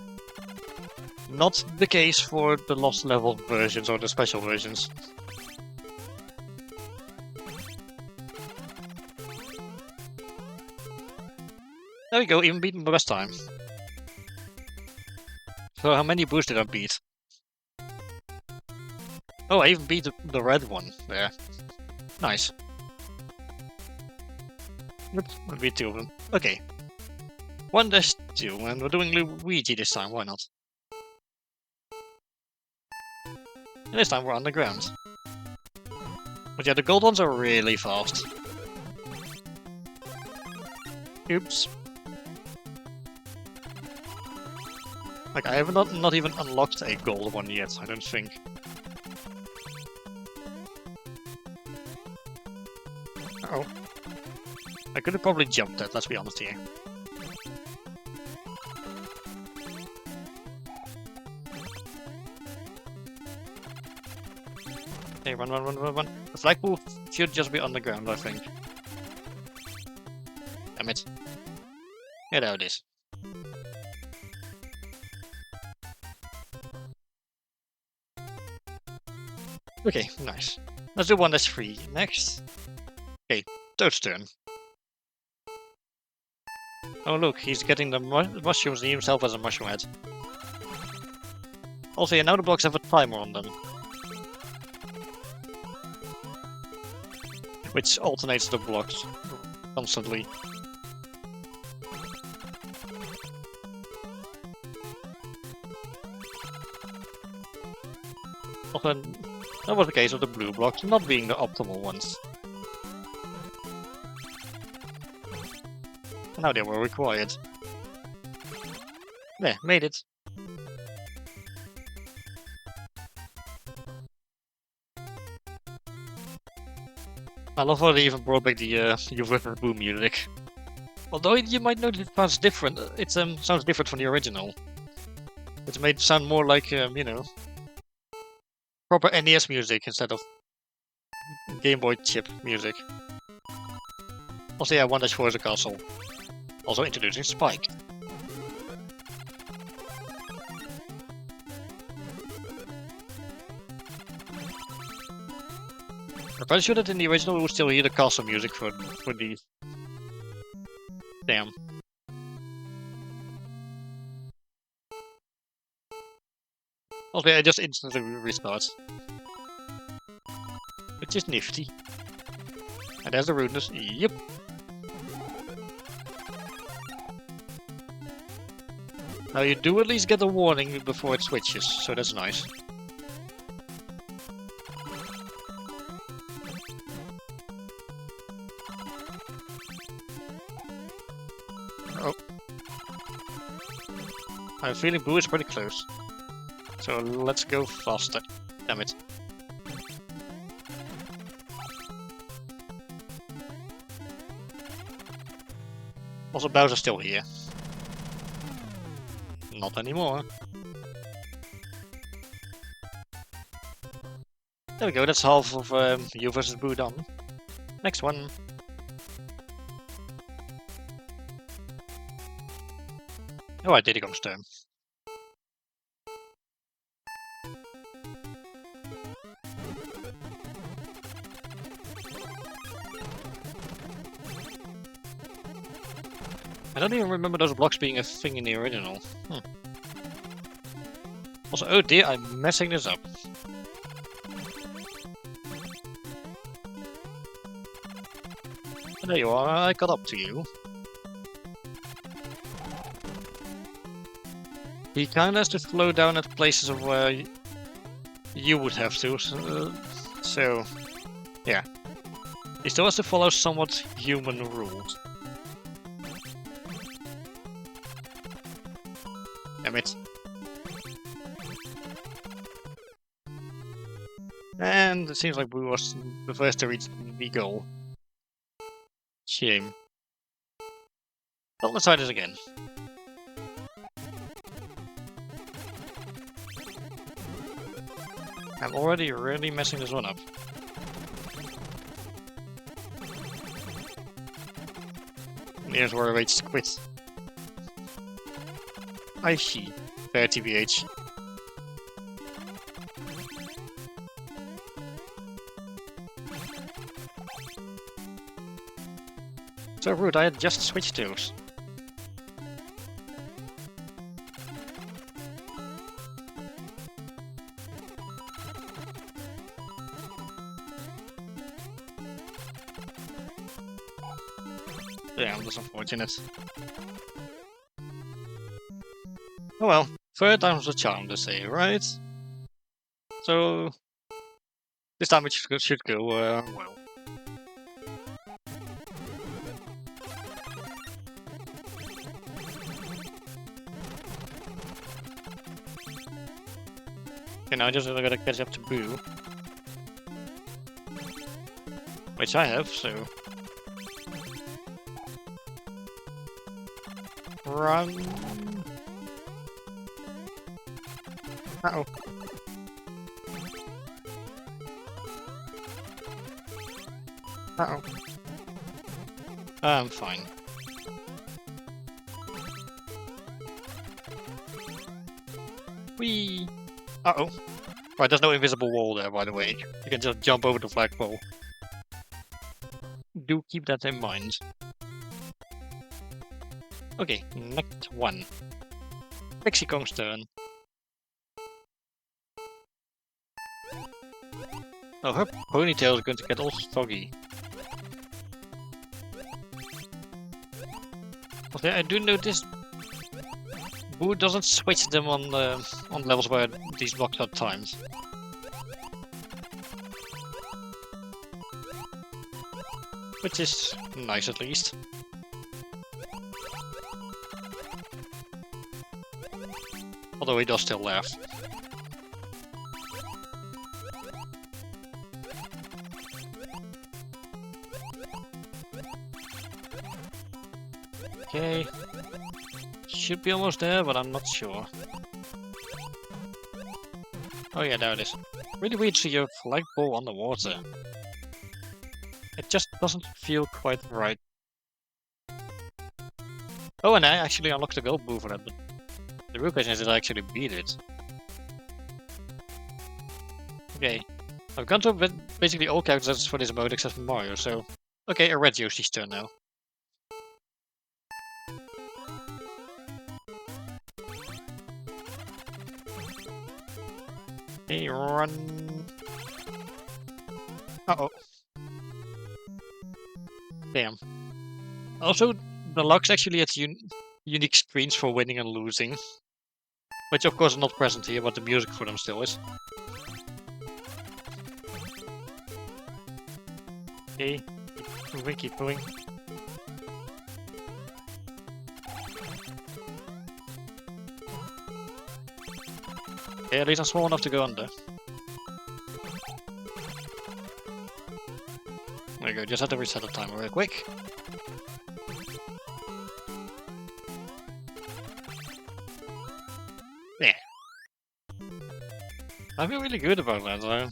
[SPEAKER 1] Not the case for the lost level versions or the special versions. There we go, even beating the best time. So how many boosts did I beat? Oh, I even beat the red one there. Nice. Oops, I beat 2 of them. Okay. 1-2, and we're doing Luigi this time, why not? And this time we're underground. But yeah, the gold ones are really fast. Oops. Like, I have not even unlocked a gold one yet, I don't think. Uh-oh. I could have probably jumped that, let's be honest here. Okay, run. The flagpole should just be on the ground, I think. Damn it. Yeah, there it is. Okay, nice. Let's do one that's free next. Okay, Toad's turn. Oh look, he's getting the mushrooms and he himself has a mushroom head. Also, yeah, now the blocks have a timer on them. Which alternates the blocks constantly. Often, that was the case of the blue blocks not being the optimal ones. Now they were required. There, made it. I love how they even brought back the You River Boom music. Although you might notice it sounds different. It sounds different from the original. It's made sound more like, you know, proper NES music instead of Game Boy chip music. Also, yeah, 1-4 is a castle. Also introducing Spike. I'm pretty sure that in the original we would still hear the castle music for these. Damn. Also, yeah, it just instantly restarts. Which is nifty. And there's the rudeness. Yep. Now you do at least get a warning before it switches, so that's nice. Oh. I have a feeling blue is pretty close. So let's go faster. Damn it. Also, Bowser's still here. Not anymore. There we go, that's half of you versus Boo done. Next one. Oh, Diddy Kong's turn. I don't even remember those blocks being a thing in the original. Also, oh dear, I'm messing this up. There you are, I got up to you. He kinda has to slow down at places of where you would have to, so yeah. He still has to follow somewhat human rules. Damn it. And it seems like we was the first to reach the goal. Shame. Well, let's try this again. I'm already really messing this one up. Here's where I reached quit. I see. Fair TBH. So rude, I had just switched those. Damn, that's unfortunate. Oh well, third time's a charm, they say, right? So this time it should go well. Okay, now I just gotta catch up to Boo. Which I have, so... Run! Uh-oh. Uh-oh. I'm fine. Whee! Uh-oh. Right, there's no invisible wall there, by the way. You can just jump over the flagpole. Do keep that in mind. Okay, next one. Pixie Kong's turn. Oh, her ponytail is going to get all soggy. Okay, I do notice Boo doesn't switch them on levels where these blocks are timed. Which is nice at least. Although he does still laugh. Okay. Should be almost there, but I'm not sure. Oh yeah, there it is. Really weird to see your flagpole on the water. It just doesn't feel quite right. Oh, and I actually unlocked the gold Boo for that, but the real question is did I actually beat it? Okay. I've gone through basically all characters for this mode except for Mario, so... Okay, a red Yoshi's turn now. Hey, run! Uh-oh. Damn. Also, the locks actually has unique screens for winning and losing. Which of course are not present here, but the music for them still is. Okay, keep moving. Okay, at least I'm small enough to go under. There you go, just had to reset the timer real quick. Yeah. I feel really good about that though.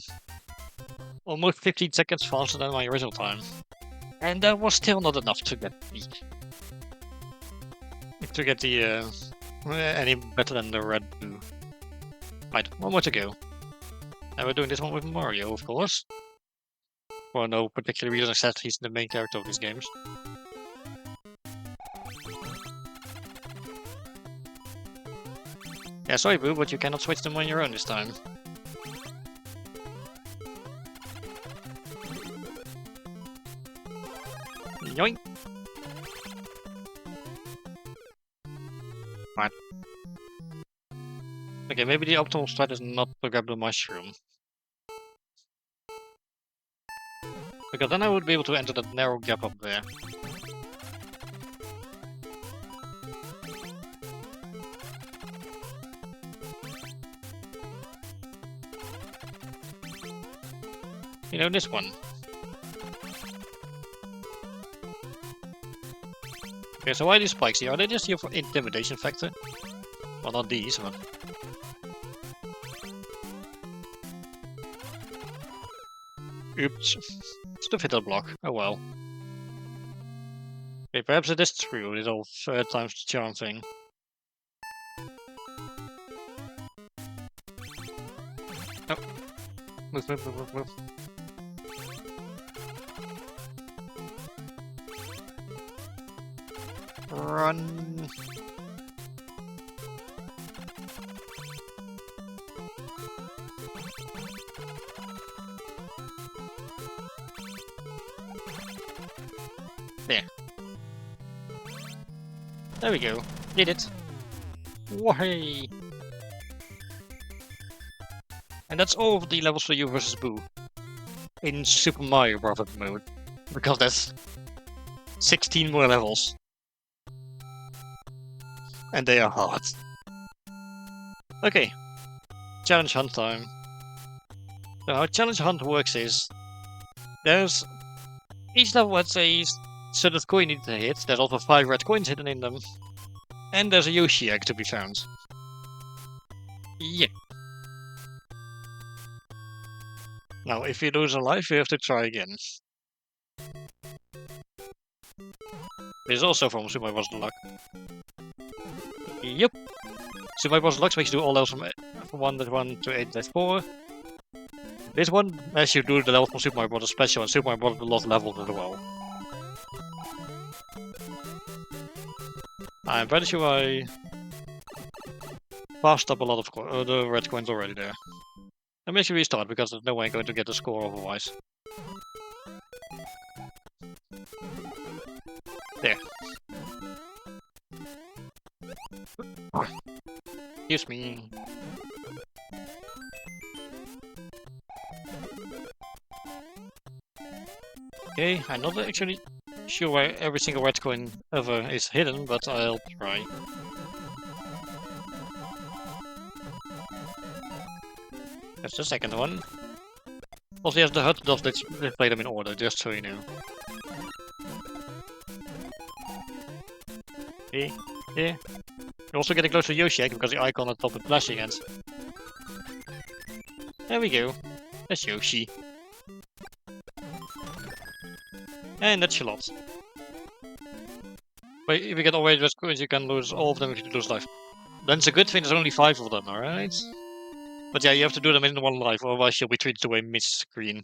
[SPEAKER 1] Almost 15 seconds faster than my original time. And that was still not enough to get the any better than the red Boo. Right, one more to go. And we're doing this one with Mario, of course. For no particular reason except he's the main character of these games. Yeah, sorry, Boo, but you cannot switch them on your own this time. Yoink! Right. Okay, maybe the optimal strat is not to grab the mushroom. Because then I would be able to enter that narrow gap up there. You know, this one. Okay, so why these spikes here? Are they just here for intimidation factor? Well, not these, but... Oops. Still hit that block. Oh well. Okay, perhaps it is true, this whole third time's the charm thing. Oh. Move, move, move, move, move. Run. There. There we go. Did it. Wahey! And that's all of the levels for you versus Boo. In Super Mario Bros. Mode. Because that's 16 more levels. And they are hard. Okay. Challenge hunt time. So how challenge hunt works is... There's... Each level has a certain coin you need to hit. There's also 5 red coins hidden in them. And there's a Yoshi egg to be found. Yeah. Now, if you lose a life, you have to try again. This is also from Super Mario Bros. Deluxe. Yep. Super Mario Bros. Deluxe makes you do all levels from 1.1 to 8.4. This one as you do the level from Super Mario Bros. Special and Super Mario Bros. Lost levels as well. I'm pretty sure I passed up a lot of the red coins already there. Let me actually restart because there's no way I'm going to get the score otherwise. There. Excuse me. Okay, I'm not actually sure where every single red coin ever is hidden, but I'll try. That's the second one. Also, yes, the hut does display them in order, just so you know. Okay, yeah. You're also getting close to Yoshi because the icon at the top is flashing and... There we go. That's Yoshi. And that's Charlotte. But if you get all red coins, you can lose all of them if you lose life. Then it's a good thing there's only 5 of them, alright? But yeah, you have to do them in one life, otherwise you'll be treated to a mid-screen.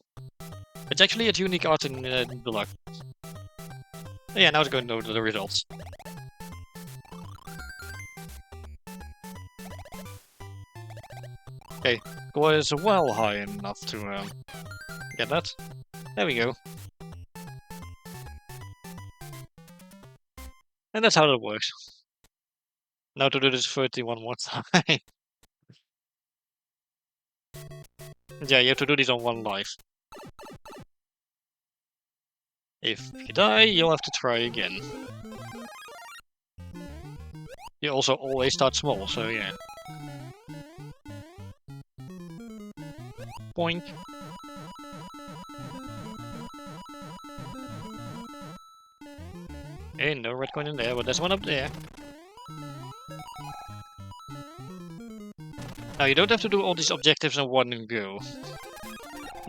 [SPEAKER 1] It's actually a unique art in Deluxe. Yeah, now it's going to know the results. Okay, score is well high enough to get that. There we go. And that's how that works. Now to do this 31 more time. Yeah, you have to do this on one life. If you die, you'll have to try again. You also always start small, so yeah. Boink. Okay, no red coin in there, but there's one up there. Now, you don't have to do all these objectives in one go.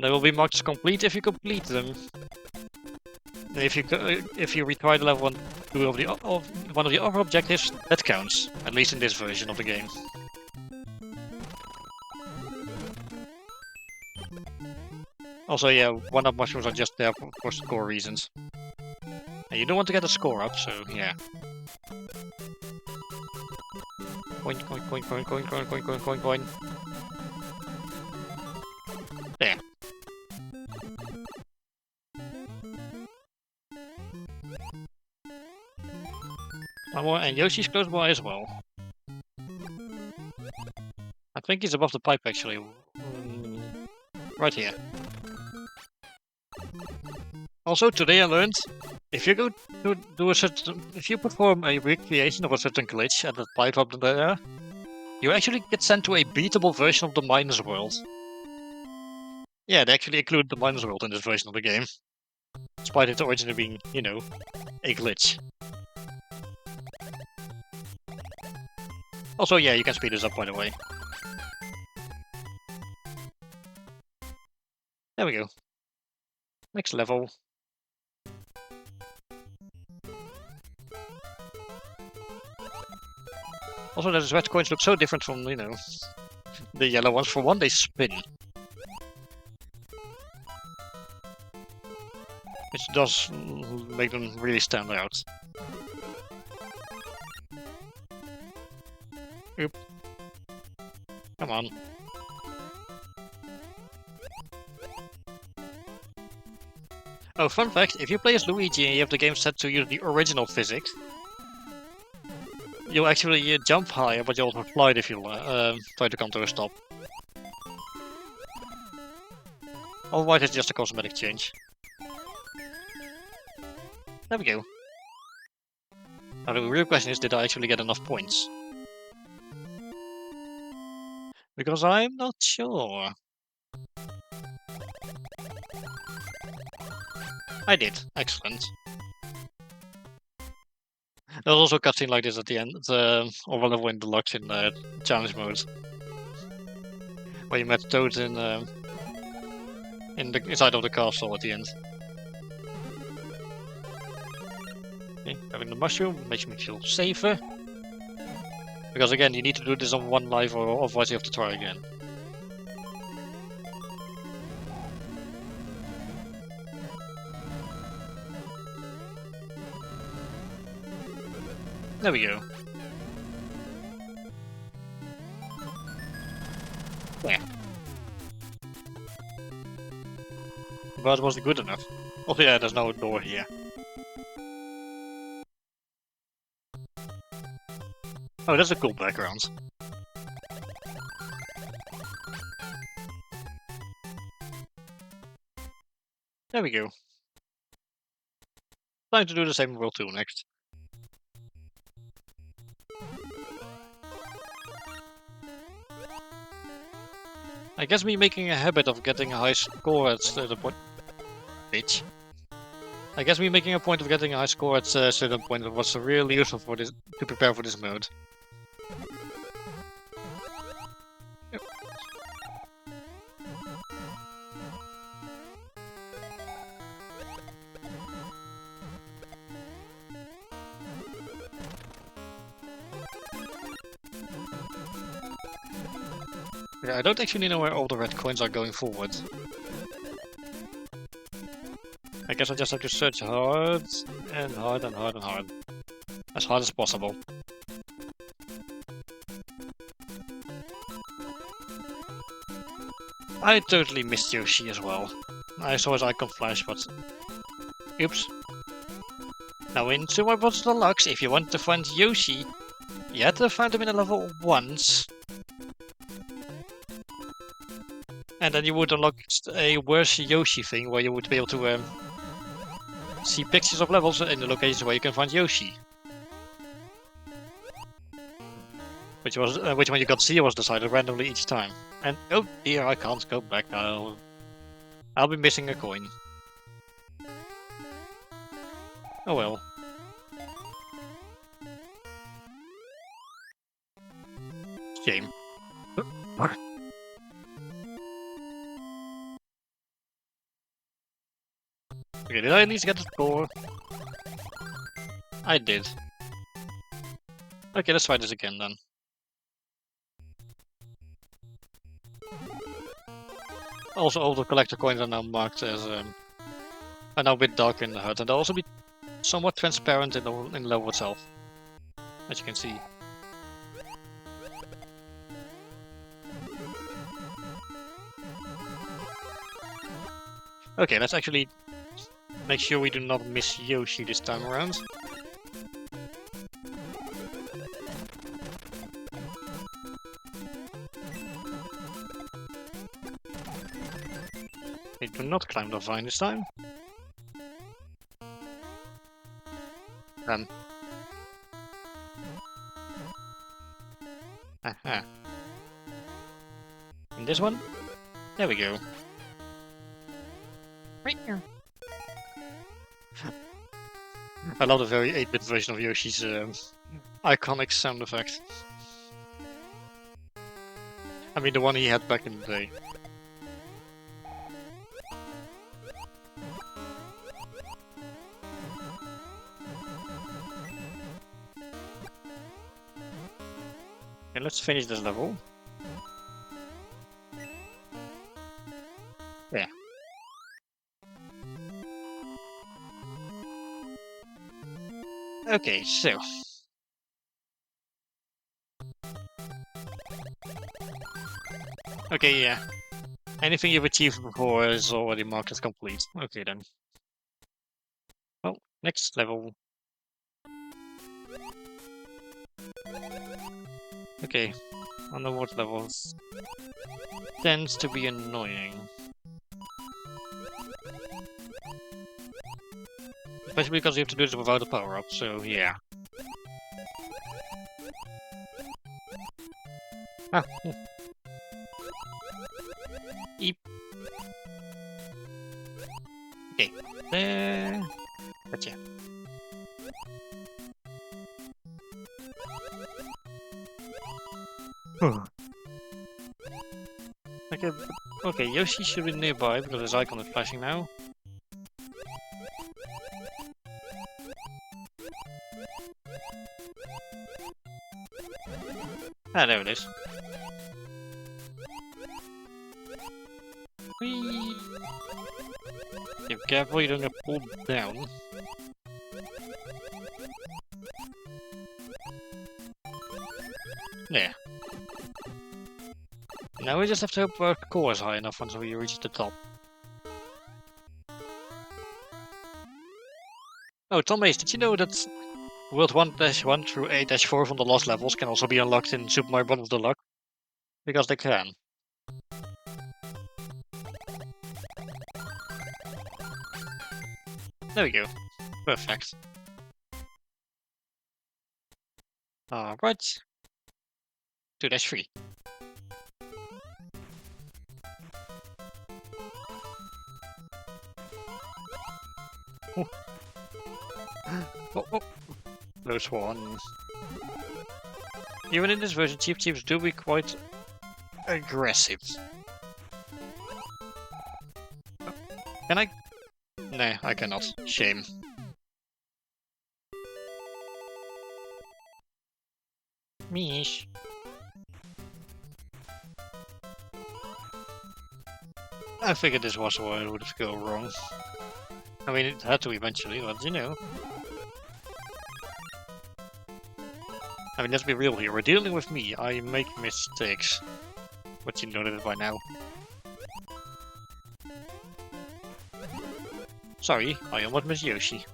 [SPEAKER 1] They will be marked as complete if you complete them. And if you retry the level 2 of one of the other objectives, that counts. At least in this version of the game. Also, yeah, 1-up mushrooms are just there for score reasons. And you don't want to get a score up, so yeah. coin, coin, coin, coin, coin, coin, coin, coin, coin, coin. There. One more, and Yoshi's close by as well. I think he's above the pipe actually. Right here. Also, today I learned if you go to do a certain, if you perform a recreation of a certain glitch at the pipe up there, you actually get sent to a beatable version of the Miners World. Yeah, they actually include the Miners World in this version of the game, despite it originally being, you know, a glitch. Also, yeah, you can speed this up, by the way. There we go. Next level. Also, those red coins look so different from, you know, the yellow ones. For one, they spin. Which does make them really stand out. Oop. Come on. Oh, fun fact, if you play as Luigi and you have the game set to use the original physics, you'll actually jump higher, but you also slide if you try to come to a stop. Otherwise, it's just a cosmetic change. There we go. Now the real question is, did I actually get enough points? Because I'm not sure. I did. Excellent. There's also a cutscene like this at the end of a level in Deluxe in challenge mode, where you met Toad in the inside of the castle at the end. Okay, having the mushroom makes me feel safer, because again, you need to do this on one life, or otherwise you have to try again. There we go. Yeah. But was it good enough? Oh yeah, there's no door here. Oh, that's a cool background. There we go. Time to do the same World 2 next. I guess me making a habit of getting a high score at the point... Bitch. I guess me making a point of getting a high score at a certain point was really useful for this, to prepare for this mode. Yep. Yeah, I don't actually know where all the red coins are going forward. I guess I just have to search hard, and hard, and hard, and hard. As hard as possible. I totally missed Yoshi as well. I saw his icon flash, but... Oops. Now in Super Mario Bros. Deluxe, if you want to find Yoshi, you had to find him in a level once. And then you would unlock a worse Yoshi thing, where you would be able to see pictures of levels in the locations where you can find Yoshi. Which one you got to see was decided randomly each time. And oh dear, I can't go back. I'll be missing a coin. Oh well. Shame. Okay, did I at least get the score? I did. Okay, let's try this again then. Also, all the collector coins are now marked as are now a bit darker in the HUD, and they'll also be somewhat transparent in the level itself, as you can see. Okay, let's actually make sure we do not miss Yoshi this time around. Okay, do not climb the vine this time. Aha. In this one? There we go. Right here. I love the very 8-bit version of Yoshi's iconic sound effect. I mean, the one he had back in the day. Okay, let's finish this level. Yeah. Okay, so. Okay, yeah. Anything you've achieved before is already marked as complete. Okay then. Well, next level. Okay, underwater levels tends to be annoying. Especially because you have to do this without a power-up, so yeah. Ah. Eep. Okay, there. Gotcha. Okay, okay, Yoshi should be nearby because his icon is flashing now. Ah, there it is. Whee! Be careful, you don't get pulled down. There. Now we just have to hope our core is high enough until we reach the top. Oh, Tom Ace, did you know that World 1-1 through 8-4 from the lost levels can also be unlocked in Super Mario Bros. Deluxe? Because they can. There we go. Perfect. Alright. 2-3. Oh. Oh. Close one. Even in this version, Chief Chiefs do be quite aggressive. Can I? Nah, I cannot. Shame. Mish. I figured this was where it would have gone wrong. I mean, it had to eventually, but you know. I mean, let's be real here. We're dealing with me. I make mistakes. But you know that by now. Sorry, I almost missed Yoshi.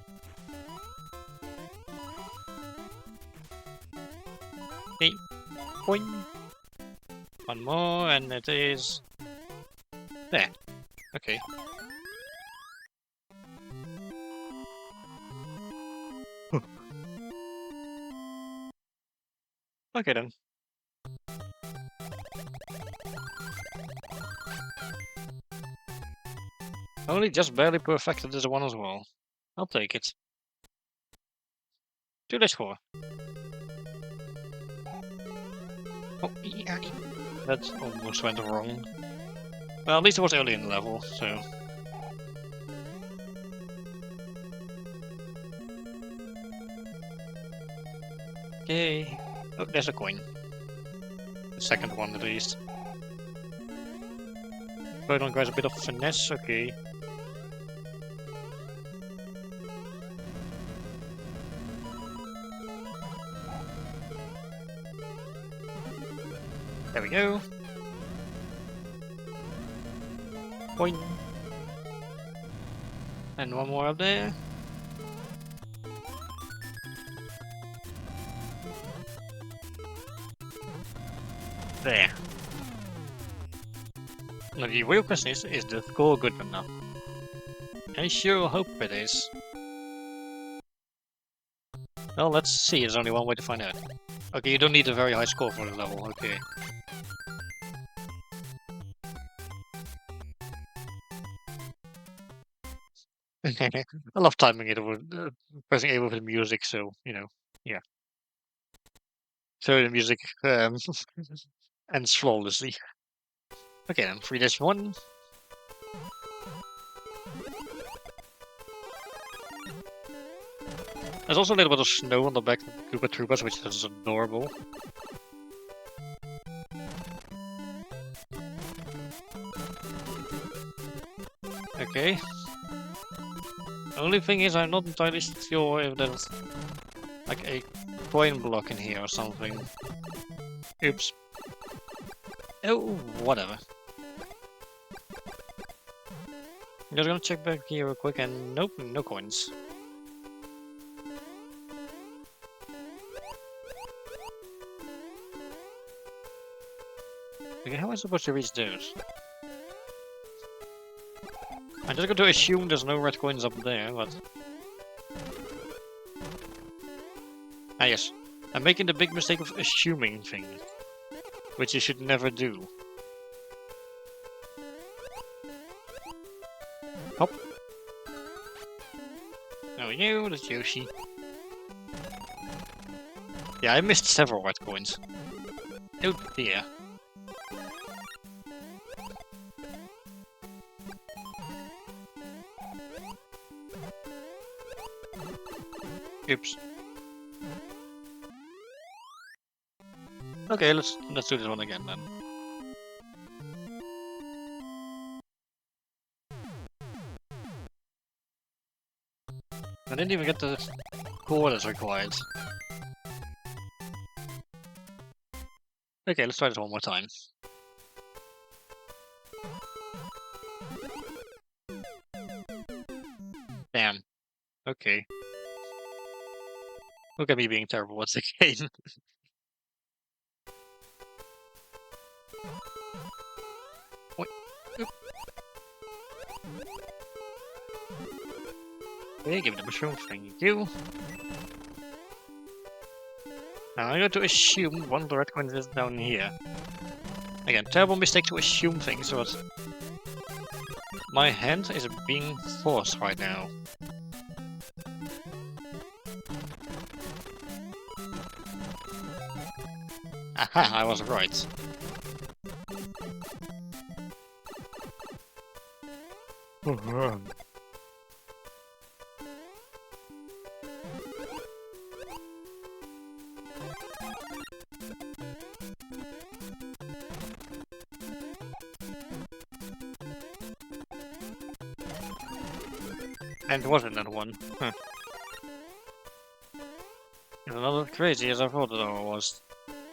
[SPEAKER 1] Okay. Point. One more, and it is... there. Okay. Okay then. Only just barely perfected this one as well. I'll take it. 2-4. Oh, yeah. That almost went wrong. Well, at least it was early in the level, so... Okay. Oh, there's a coin. The second one at least. But on guys, a bit of finesse, okay. There we go. Coin. And one more up there. There. Now the real question is the score good enough? I sure hope it is. Well, let's see, there's only one way to find out. Okay, you don't need a very high score for the level, okay. I love timing it with pressing A with the music, so, you know, yeah. So the music ends flawlessly. Okay then, 3-1. There's also a little bit of snow on the back of the Koopa Troopas, which is adorable. Okay. Only thing is, I'm not entirely sure if there's like a coin block in here or something. Oops. Oh, whatever. I'm just gonna check back here real quick and nope, no coins. Okay, how am I supposed to reach those? I'm just going to assume there's no red coins up there, but... Ah yes, I'm making the big mistake of assuming things, which you should never do. Hop. Oh no, that's Yoshi. Yeah, I missed several red coins. Oh dear. Oops. Okay, let's do this one again then. I didn't even get the quarters required. Okay, let's try this one more time. Damn. Okay. Look at me being terrible at the game. Wait. Oop. Okay, give me the mushroom, thank you. Now I'm going to assume one of the red coins is down here. Again, terrible mistake to assume things, but my hand is being forced right now. Aha, I was right. And it wasn't that one. Huh. It's not as crazy as I thought it was.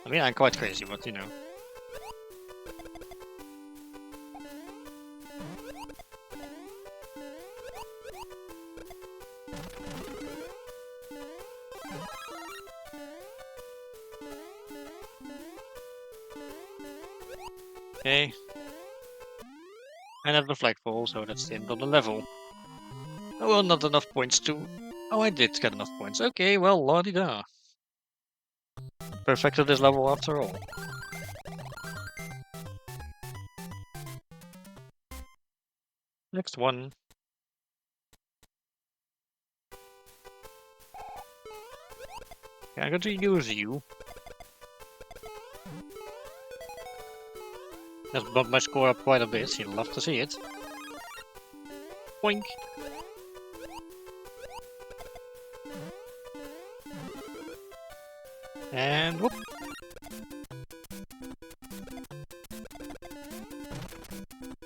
[SPEAKER 1] I mean, I'm quite crazy, but you know. Okay. And have the flagpole, so that's the end of the level. Oh, well, not enough points to... Oh, I did get enough points. Okay, well, la-di-da. Perfected this level after all. Next one. Okay, I'm going to use you. That's bumped my score up quite a bit. You'd love to see it. Boink. And whoop.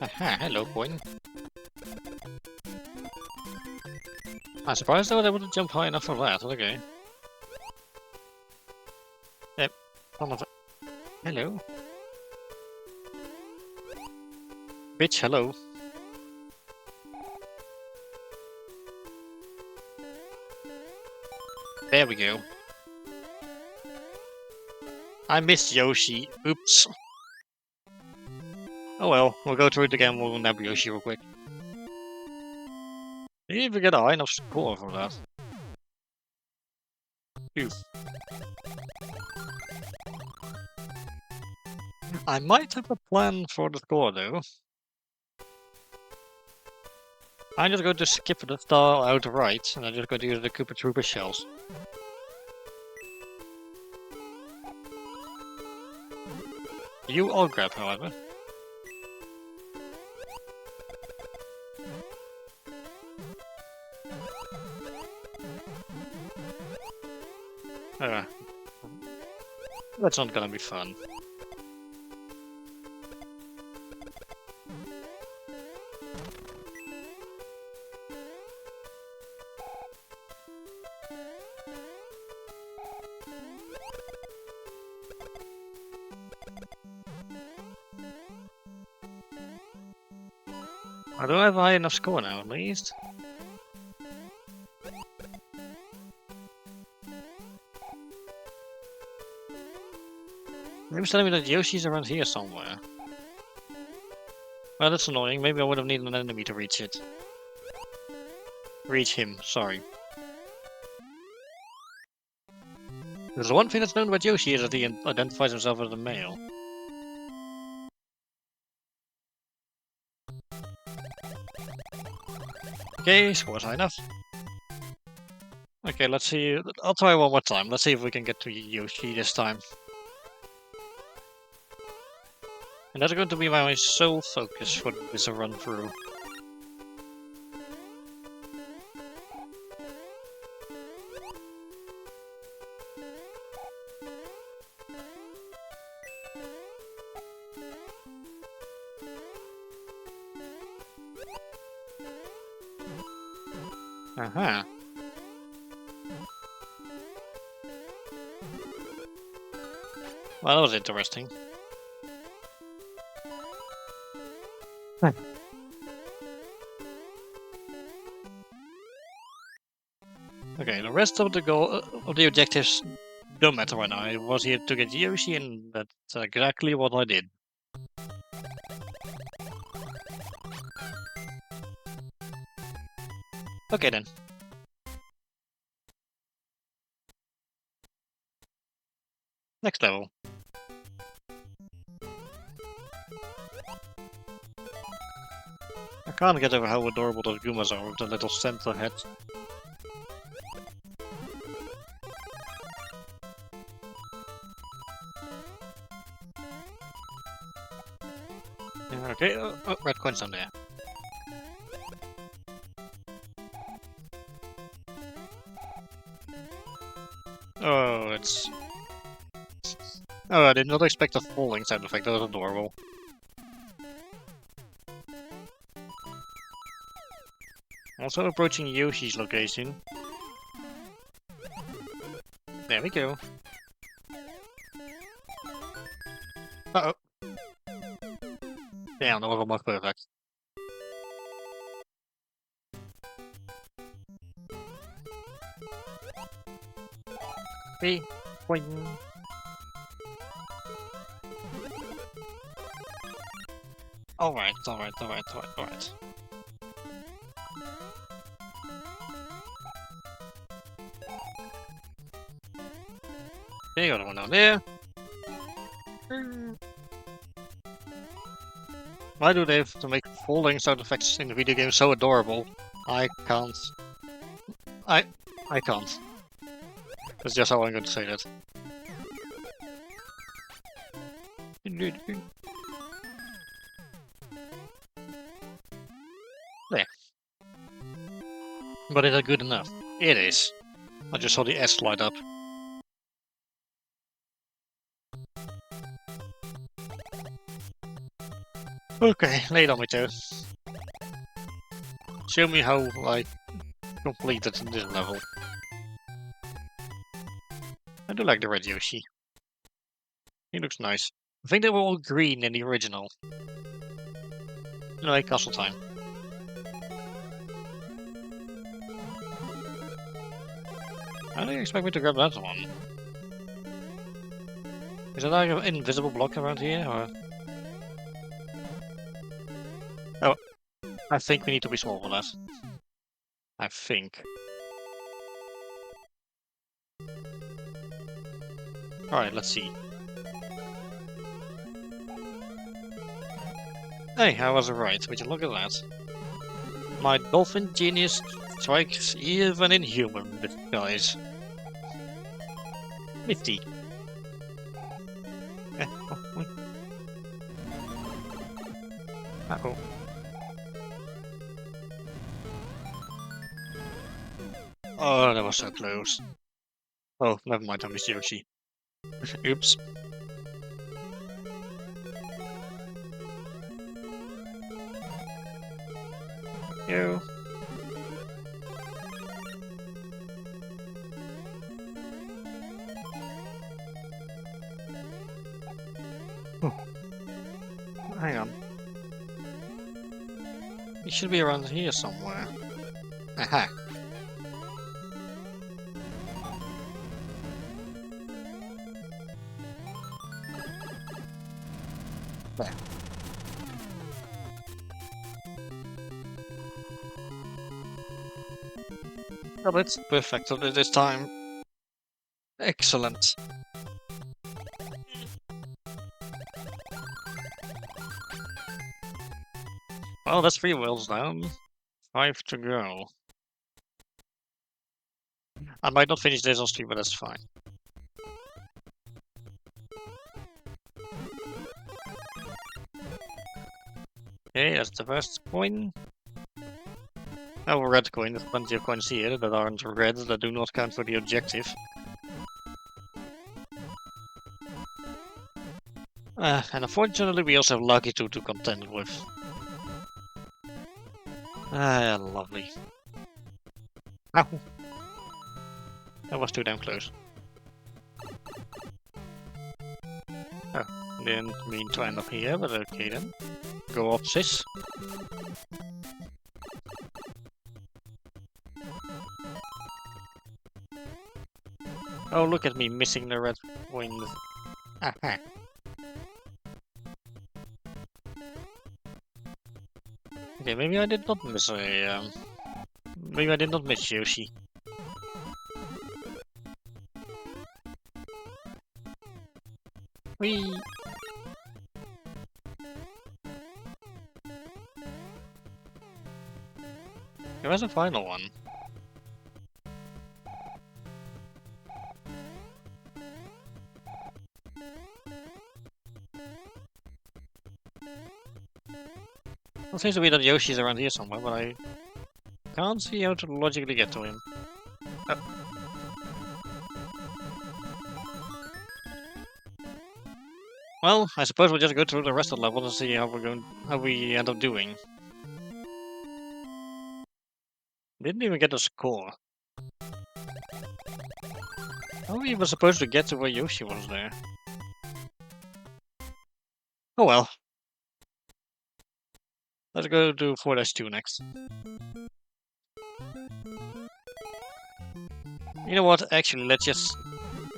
[SPEAKER 1] Aha, hello, coin. I'm surprised though they wouldn't jump high enough for that. Okay. Yep. Hello. Bitch, hello. There we go. I missed Yoshi. Oops. Oh well, we'll go through it again. We'll nab Yoshi real quick. You didn't even get a high enough score for that. Phew. I might have a plan for the score though. I'm just going to skip the star outright, and I'm just going to use the Koopa Troopa shells. You all grab, however. That's not gonna be fun. I don't have a high enough score now, at least. Maybe telling me that Yoshi's around here somewhere. Well, that's annoying. Maybe I would have needed an enemy to reach it. Reach him, sorry. Because the one thing that's known about Yoshi is that he identifies himself as a male. Okay, score's high enough. Okay, let's see. I'll try one more time. Let's see if we can get to Yoshi this time. And that's going to be my sole focus for this run through. Aha. Well, that was interesting. Okay, the rest of the objectives don't matter right now. I was here to get Yoshi, and that's exactly what I did. Okay then. Next level. I can't get over how adorable those Goombas are with the little center heads. Okay, red coins down there. Oh, it's... Oh, I did not expect a falling sound effect, that was adorable. Also approaching Yoshi's location. There we go. Uh-oh. Damn, that was almost perfect. Hey, boing. Alright. Okay, got one down there. Why do they have to make falling sound effects in the video game so adorable? I can't. I can't. That's just how I'm going to say that. There. But is that good enough? It is. I just saw the S light up. Okay, lay it on me too. Show me how I completed this level. I do like the red Yoshi. He looks nice. I think they were all green in the original. Anyway, castle time. How do you expect me to grab that one? Is there like an invisible block around here, or...? Oh, I think we need to be small for that. I think. Alright, let's see. Hey, I was right. Would you look at that? My dolphin genius strikes even in human disguise. Nifty. Uh-oh. Oh, that was so close. Oh, never mind, I missed Yoshi. Oops. Yo. Hang on. It should be around here somewhere. Aha. There. Well, it's perfect this time. Excellent. Well, that's 3 wheels down. 5 to go. I might not finish this on stream, but that's fine. Okay, that's the first coin. Oh, a red coin. There's plenty of coins here that aren't red, that do not count for the objective. And unfortunately, we also have Lucky 2 to contend with. Ah, lovely. Ow! That was too damn close. Oh, didn't mean to end up here, but okay then. Go up, sis. Oh, look at me missing the red coin. Aha. Okay, maybe I did not miss a, maybe I did not miss Yoshi. Whee! Where's the final one? It seems to be that Yoshi's around here somewhere, but I can't see how to logically get to him. Oh. Well, I suppose we'll just go through the rest of the level and see how we end up doing. Didn't even get a score. How are we even supposed to get to where Yoshi was there? Oh well. Let's go do 4-2 next. You know what? Actually, let's just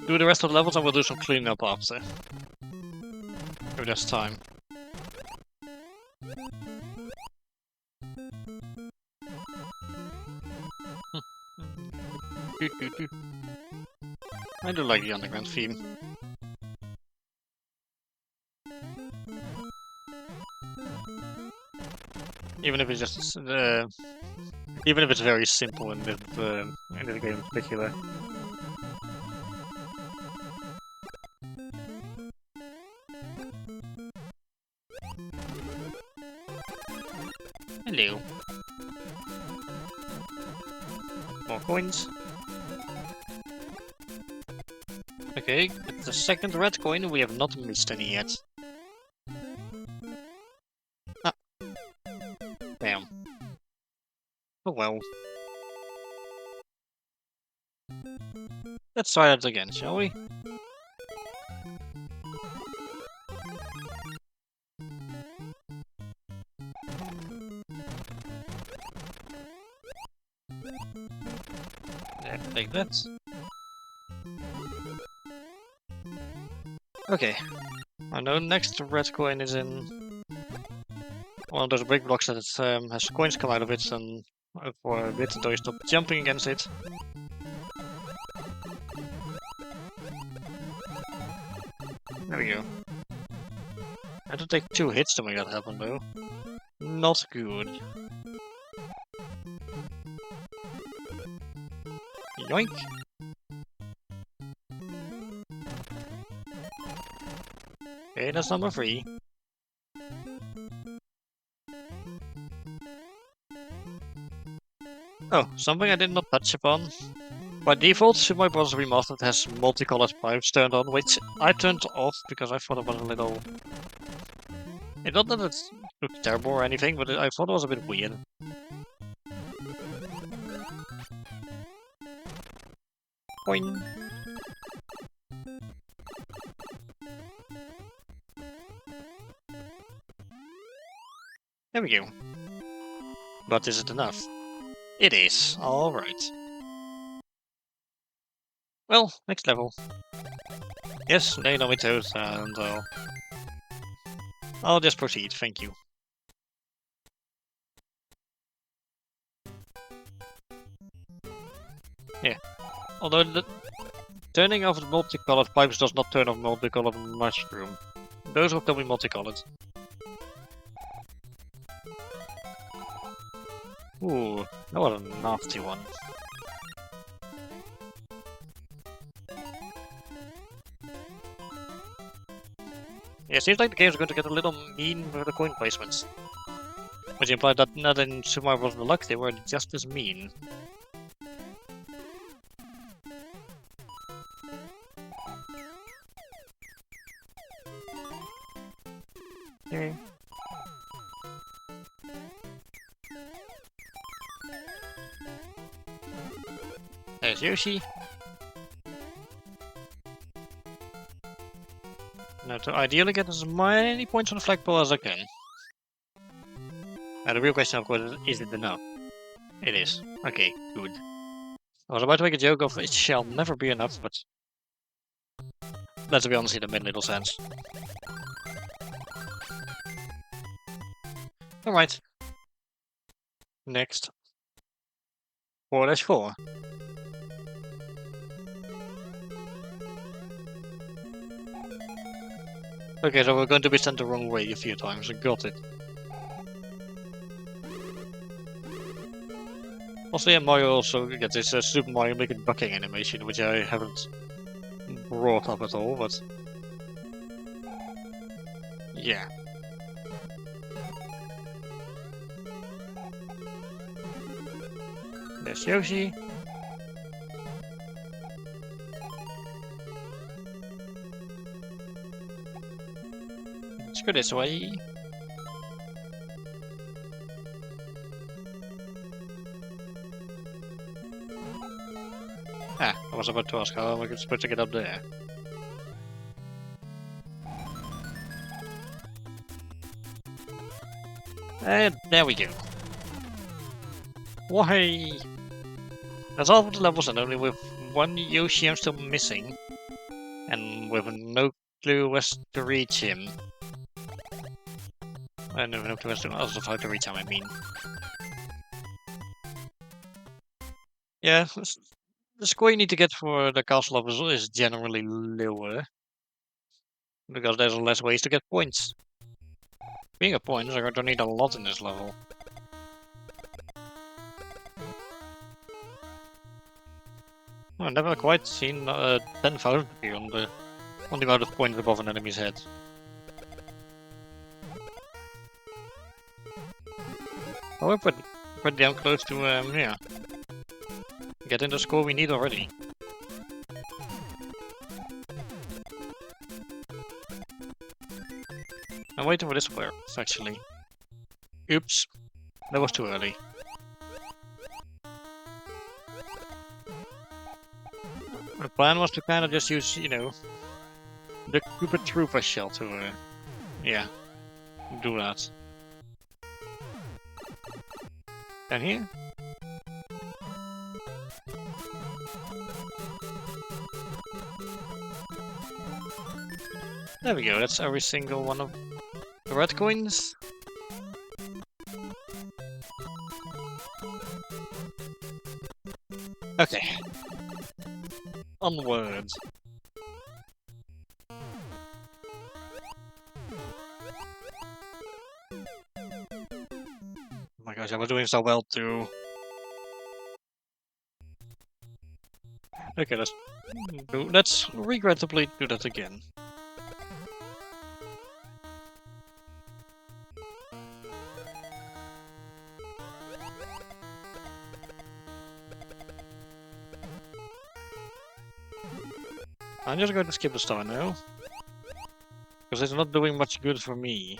[SPEAKER 1] do the rest of the levels and we'll do some cleanup after. If there's time. I do like the underground theme. Even if it's just even if it's very simple in this game in particular. Hello. More coins. Okay, it's the second red coin, we have not missed any yet. Ah. Damn. Oh well. Let's try that again, shall we? Yeah, take that. Okay. I know next red coin is in one of those brick blocks that has coins come out of it, and for a bit until you stop jumping against it. There we go. I had to take 2 hits to make that happen though. Not good. Yoink! Okay, that's number 3. Oh, something I did not touch upon. By default, Super Mario Bros. Remastered has multicolored pipes turned on, which I turned off because I thought it was a little... It's not that it looked terrible or anything, but I thought it was a bit weird. Boing! There we go. But is it enough? It is. Alright. Well, next level. Yes, they know me toes, and I'll just proceed, thank you. Yeah. Although the turning off the multicolored pipes does not turn off multicolored mushroom. Those will still be multicolored. Ooh, that was a nasty one. Yeah, it seems like the game's going to get a little mean with the coin placements. Which implies that not in Super Mario Bros. Deluxe they were just as mean. Okay. There's Yoshi. Now to ideally get as many points on the flagpole as I can. And the real question of course is it enough? It is. Okay, good. I was about to make a joke of it shall never be enough, but let's be honest, it made little sense. Alright. Next. 4-4. Okay, so we're going to be sent the wrong way a few times. I got it. Also, yeah, Mario also gets this Super Mario Maker bucking animation, which I haven't brought up at all, but... yeah. There's Yoshi. Let's go this way. Ah, I was about to ask how am I supposed to get up there. And there we go. Why? That's all of the levels, and only with one Yoshi I'm still missing. And with no clue as to reach him. No clue as to how to reach him, I mean. Yeah, the score you need to get for the castle level is generally lower. Because there's less ways to get points. Being a point, I don't need a lot in this level. I've never quite seen 10,000 here on the amount of points above an enemy's head. Oh, we're pretty damn close to, yeah. Getting the score we need already. I'm waiting for this square, actually. Oops. That was too early. The plan was to kind of just use, you know, the Cupid Trooper shell to, yeah, do that. And here? There we go, that's every single one of the red coins. Okay. Onwards. Oh my gosh, I was doing so well too. Okay, let's regrettably do that again. I'm just going to skip a star now. Because it's not doing much good for me.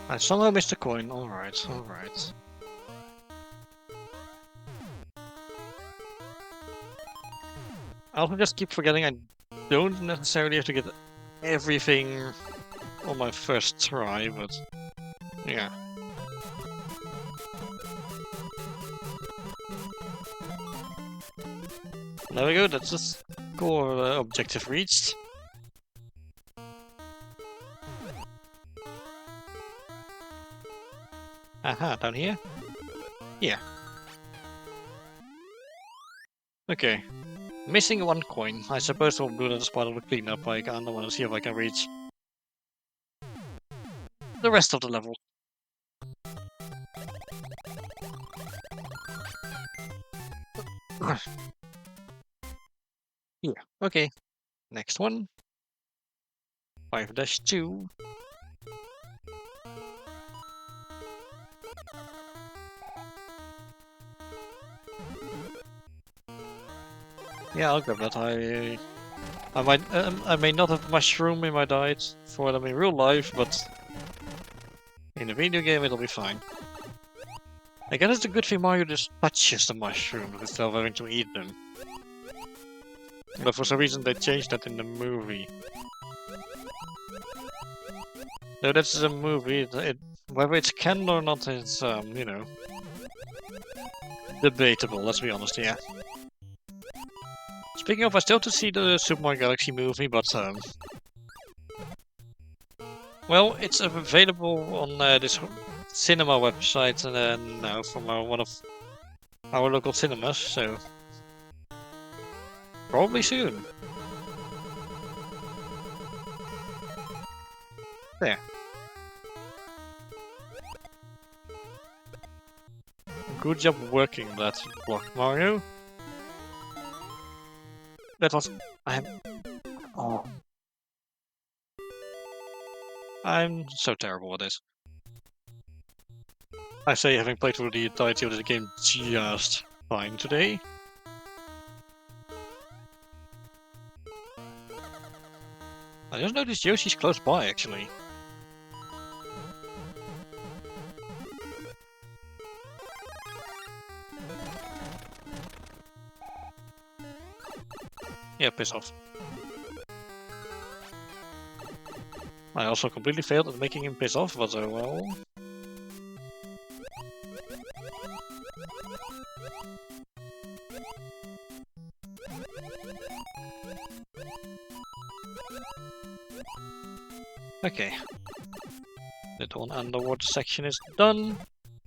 [SPEAKER 1] I somehow missed a coin. Alright, alright. I also just keep forgetting I don't necessarily have to get everything on my first try, but yeah. There we go, that's the score objective reached. Aha, down here? Yeah. Okay. Missing one coin. I suppose we'll do that as part of the cleanup. I kinda wanna see if I can reach the rest of the level. Yeah, okay. Next one. 5-2. Yeah, I'll grab that. I may not have mushroom in my diet for them in real life, but in a video game it'll be fine. I guess it's a good thing Mario just touches the mushrooms instead of having to eat them. But for some reason they changed that in the movie. No, that's a movie. Whether it's canon or not is, you know, debatable. Let's be honest, yeah. Speaking of, I still have to see the Super Mario Galaxy movie, but well, it's available on this cinema website now from one of our local cinemas, so probably soon. There. Good job working that block, Mario. That was... Oh. I'm so terrible at this. I say having played through the entirety of the game just fine today. I just noticed Yoshi's close by, actually. Yeah, piss off. I also completely failed at making him piss off, but oh well. Okay. That one underwater section is done,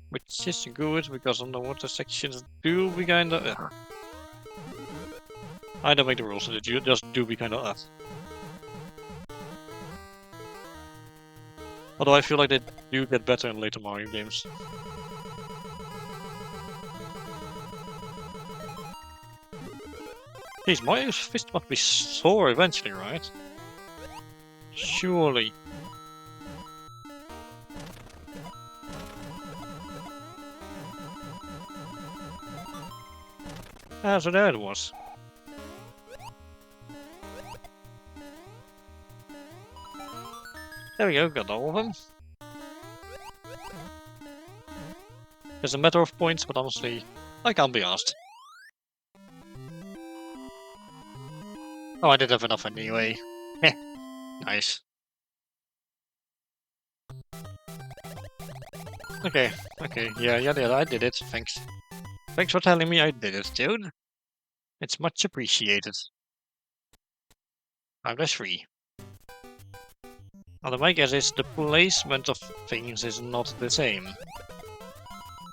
[SPEAKER 1] which is good, because underwater sections do be kinda... I don't make the rules, so you just do be kinda... Although I feel like they do get better in later Mario games. Jeez, Mario's fist must be sore eventually, right? Surely. Ah, so there it was. There we go, got all of them. It's a matter of points, but honestly, I can't be asked. Oh, I did have enough anyway. Heh, nice. Okay, yeah, I did it. Thanks. Thanks for telling me I did it, dude. It's much appreciated. That's free. Although my guess is the placement of things is not the same.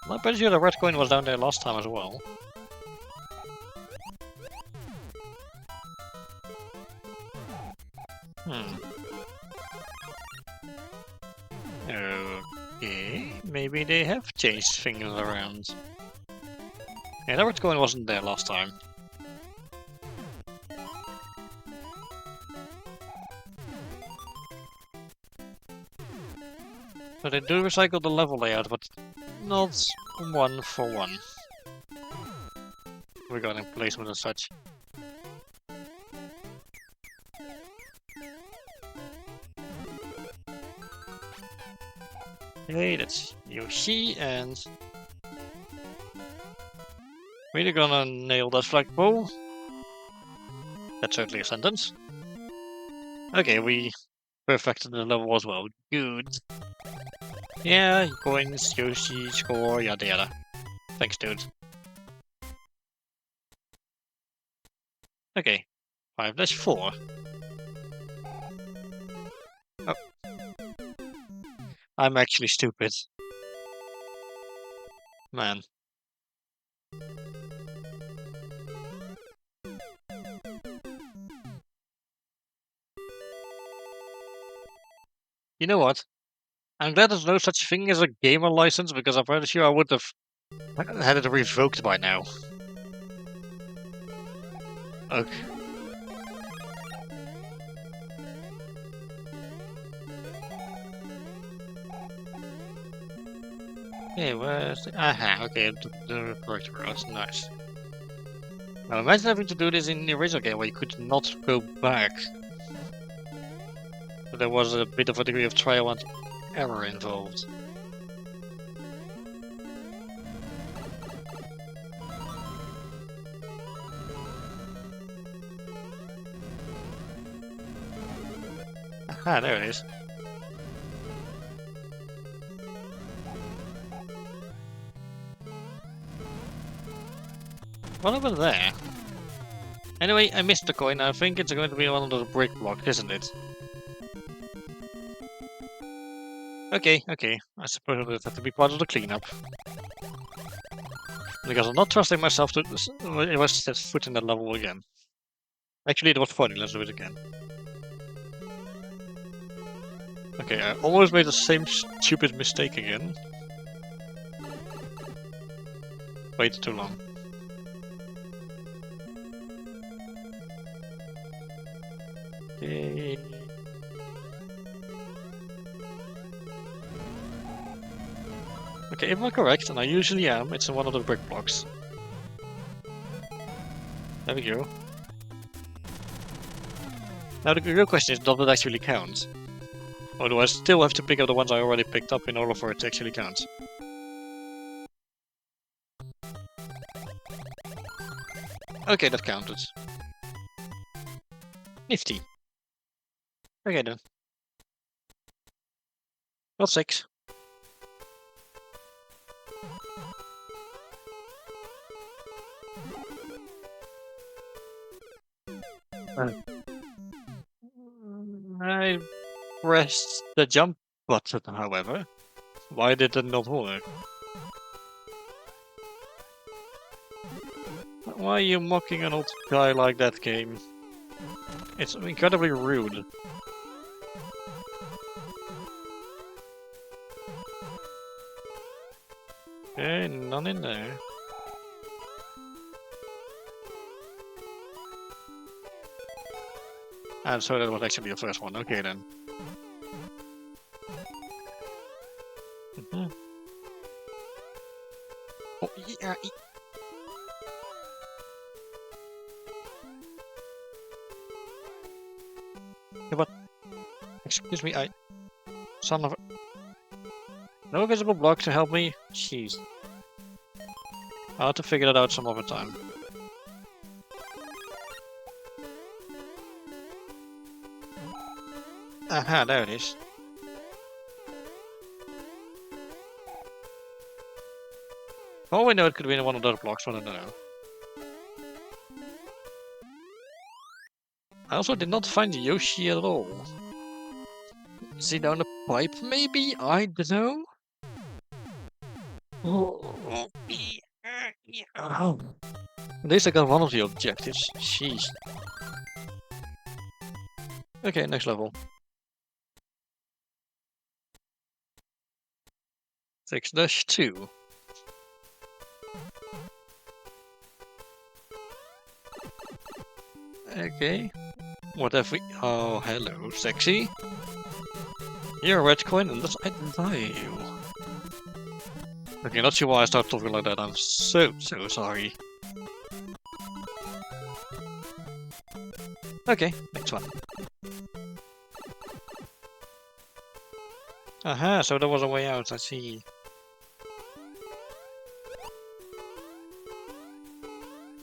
[SPEAKER 1] I'm pretty sure the red coin was down there last time as well. Okay, maybe they have changed things around. Yeah, the red coin wasn't there last time. So they do recycle the level layout, but not one for one. Regarding placement and such. Okay, that's Yoshi, and we're gonna nail that flagpole. That's certainly a sentence. Okay, we perfected the level as well. Good. Yeah, coins, Yoshi, score, yada yada. Thanks, dude. Okay, 5-4. Oh. I'm actually stupid. Man. You know what? I'm glad there's no such thing as a gamer license, because I'm pretty sure I would have had it revoked by now. Okay. Okay, where's the... Aha, okay, the correct route, nice. Now imagine having to do this in the original game where you could not go back. So there was a bit of a degree of trial and error involved. Aha, there it is. What happened there? Anyway, I missed the coin. I think it's going to be one of the brick blocks, isn't it? Okay. I suppose it have to be part of the cleanup. Because I'm not trusting myself to if I set foot in that level again. Actually, it was funny. Let's do it again. Okay, I almost made the same stupid mistake again. Waited too long. Okay. Okay, if I'm correct, and I usually am, it's in one of the brick blocks. There we go. Now the real question is, does it actually count? Or do I still have to pick up the ones I already picked up in order for it to actually count? Okay, that counted. Nifty. Okay then. Well, 6. I pressed the jump button, however. Why did it not work? Why are you mocking an old guy like that, game? It's incredibly rude. Okay, none in there. And so that was actually the first one. Okay then. Oh, yeah. Yeah, but excuse me, son of a... No visible block to help me? Jeez. I'll have to figure that out some other time. Aha, there it is. Oh, we know it could be in one of those blocks, but I don't know. I also did not find Yoshi at all. Is he down the pipe, maybe? I don't know. Oh. At least I got one of the objectives. Jeez. Okay, next level. 6-2. Okay. What have we... Oh, hello, sexy. You're a red coin and thus I deny you. Okay, not sure why I started talking like that. I'm so sorry. Okay, next one. Aha, so there was a way out, I see.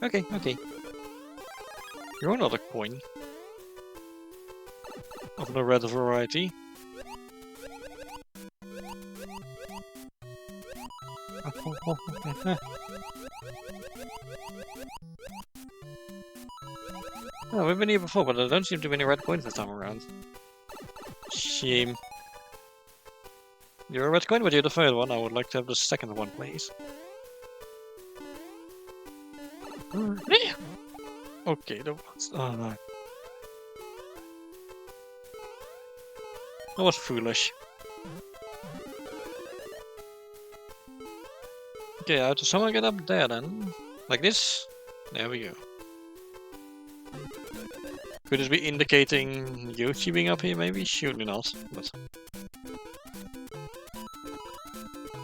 [SPEAKER 1] Okay. You're another coin. Of the red variety. Oh, we've been here before, but there don't seem to be any red coins this time around. Shame. You're a red coin, but you're the third one. I would like to have the second one, please. Okay, that was... Oh, no. That was foolish. Okay, I have to somehow get up there then. Like this? There we go. Could this be indicating Yoshi being up here, maybe? Surely not, but...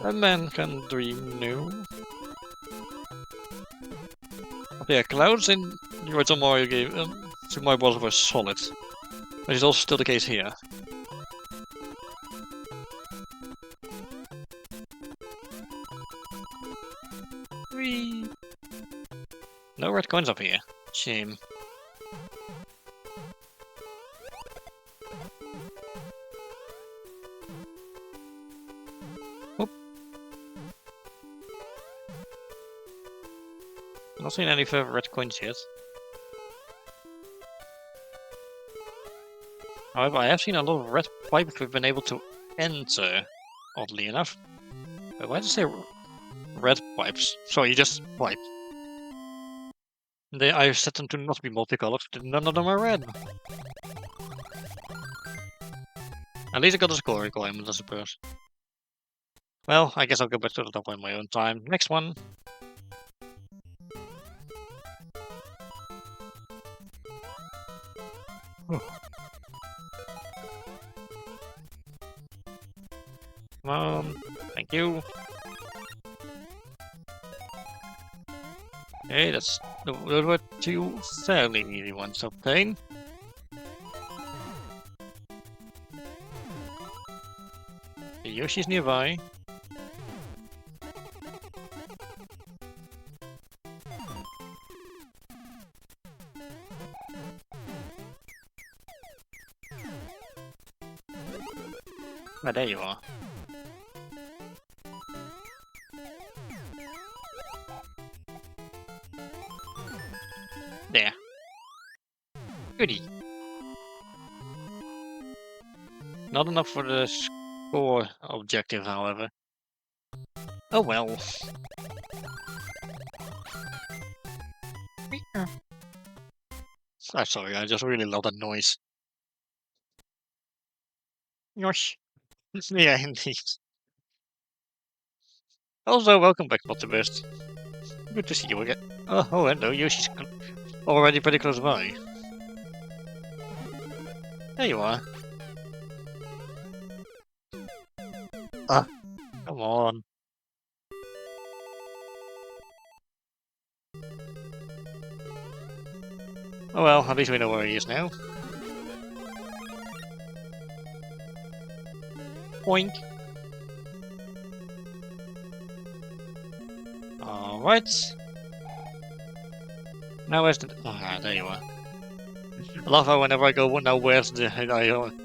[SPEAKER 1] A man can dream, no? Yeah, clouds in the original Mario game, Super Mario Bros. Were solid. Which is also still the case here. Whee! No red coins up here. Shame. Oop. Not seen any further red coins yet. However, I have seen a lot of red pipes we've been able to enter, oddly enough. But why does it say red pipes? Sorry, just pipe. I set them to not be multicolored, none of them are red. At least I got a score requirement, I suppose. Well, I guess I'll go back to the top on my own time. Next one. Come on, thank you. Okay, those were two fairly easy ones to obtain. Okay, Yoshi's nearby. Ah, there you are. There. Goody. Not enough for the score objective, however. Oh well. I'm sorry, I just really love that noise. Yosh. Yeah, indeed. Also, welcome back, Not the Best. Good to see you again. Oh, hello, Yoshi's already pretty close by. There you are. Ah, come on. Oh well, at least we know where he is now. Boink. Alright. Now where's the... Ah, there you are. I love how whenever I go, now where's the...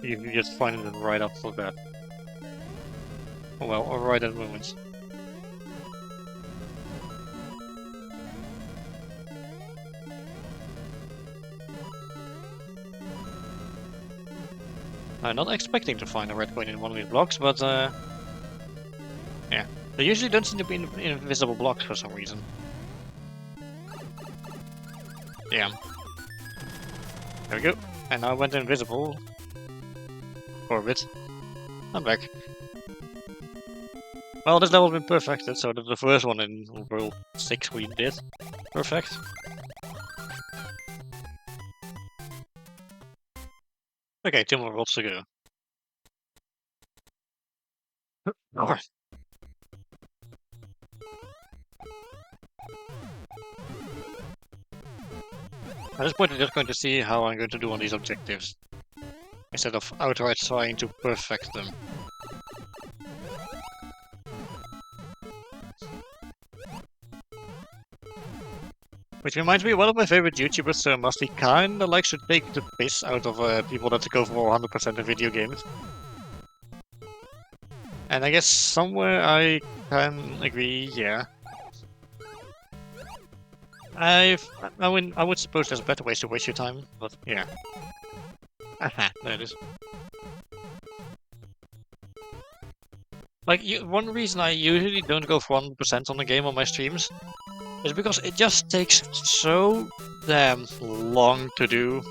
[SPEAKER 1] you just find it right up for that. Well, or right at the moment. I'm not expecting to find a red coin in one of these blocks, but yeah. They usually don't seem to be invisible blocks for some reason. Yeah. There we go. And now I went invisible. For a bit. I'm back. Well, this level's been perfected, so that's the first one in World 6 we did. Perfect. Okay, 2 more worlds to go. Alright. At this point I'm just going to see how I'm going to do on these objectives, instead of outright trying to perfect them. Which reminds me, one of my favorite YouTubers, Musty, kinda likes to take the piss out of people that go for 100% in video games. And I guess somewhere I can agree, yeah. I would suppose there's better ways to waste your time, but yeah. Aha, there it is. Like, one reason I usually don't go for 100% on the game on my streams is because it just takes so damn long to do.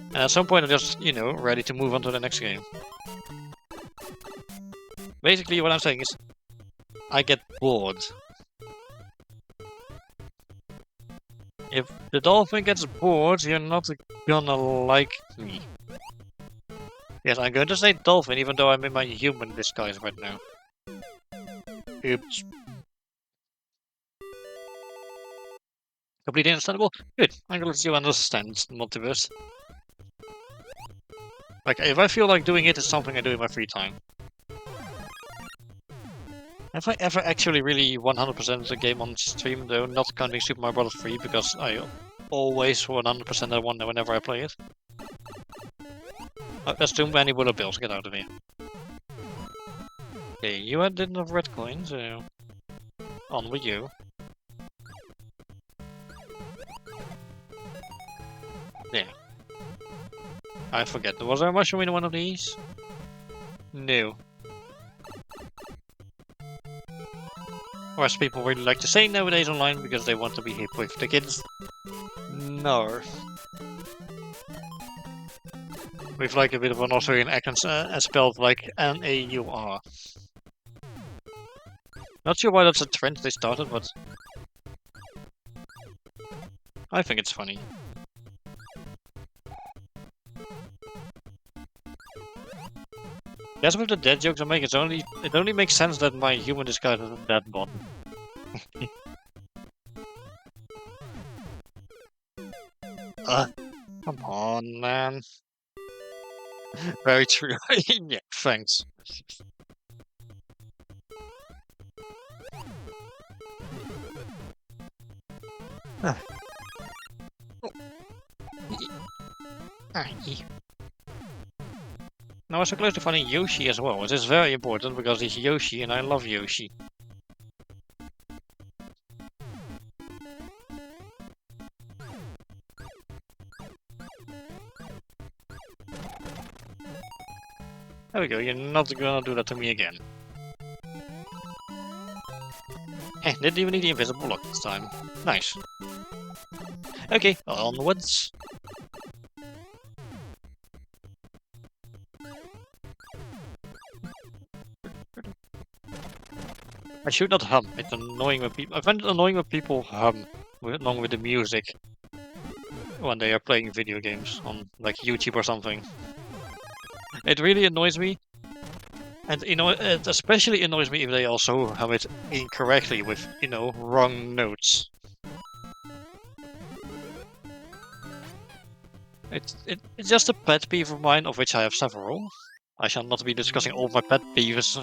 [SPEAKER 1] And at some point I'm just, you know, ready to move on to the next game. Basically what I'm saying is, I get bored. If the dolphin gets bored, you're not gonna like me. Yes, I'm going to say dolphin even though I'm in my human disguise right now. Oops. Completely understandable? Good. I'm gonna let you understand multiverse. Like, if I feel like doing it, it's something I do in my free time. Have I ever actually really 100% the game on stream, though, not counting Super Mario Bros. 3, because I always 100% I won whenever I play it? There's too many bullet bills, get out of here. Okay, you didn't have red coins, so... on with you. Yeah. I forget, was there a mushroom in one of these? No. Or as people really like to say nowadays online because they want to be hip with the kids. No. With like a bit of an Australian accent spelled like N-A-U-R. Not sure why that's a trend they started, but... I think it's funny. That's with the dead jokes I make, it only makes sense that my human disguise is a dead bot. Come on, man. Very true. Yeah, thanks. Now we're so close to finding Yoshi as well, which is very important because he's Yoshi and I love Yoshi. There we go, you're not gonna do that to me again. Didn't even need the invisible block this time. Nice. Okay, onwards. I should not hum. It's annoying when people. I find it annoying when people hum along with the music when they are playing video games on like YouTube or something. It really annoys me, and you know, it especially annoys me if they also have it incorrectly with, you know, wrong notes. It's just a pet peeve of mine, of which I have several. I shall not be discussing all my pet peeves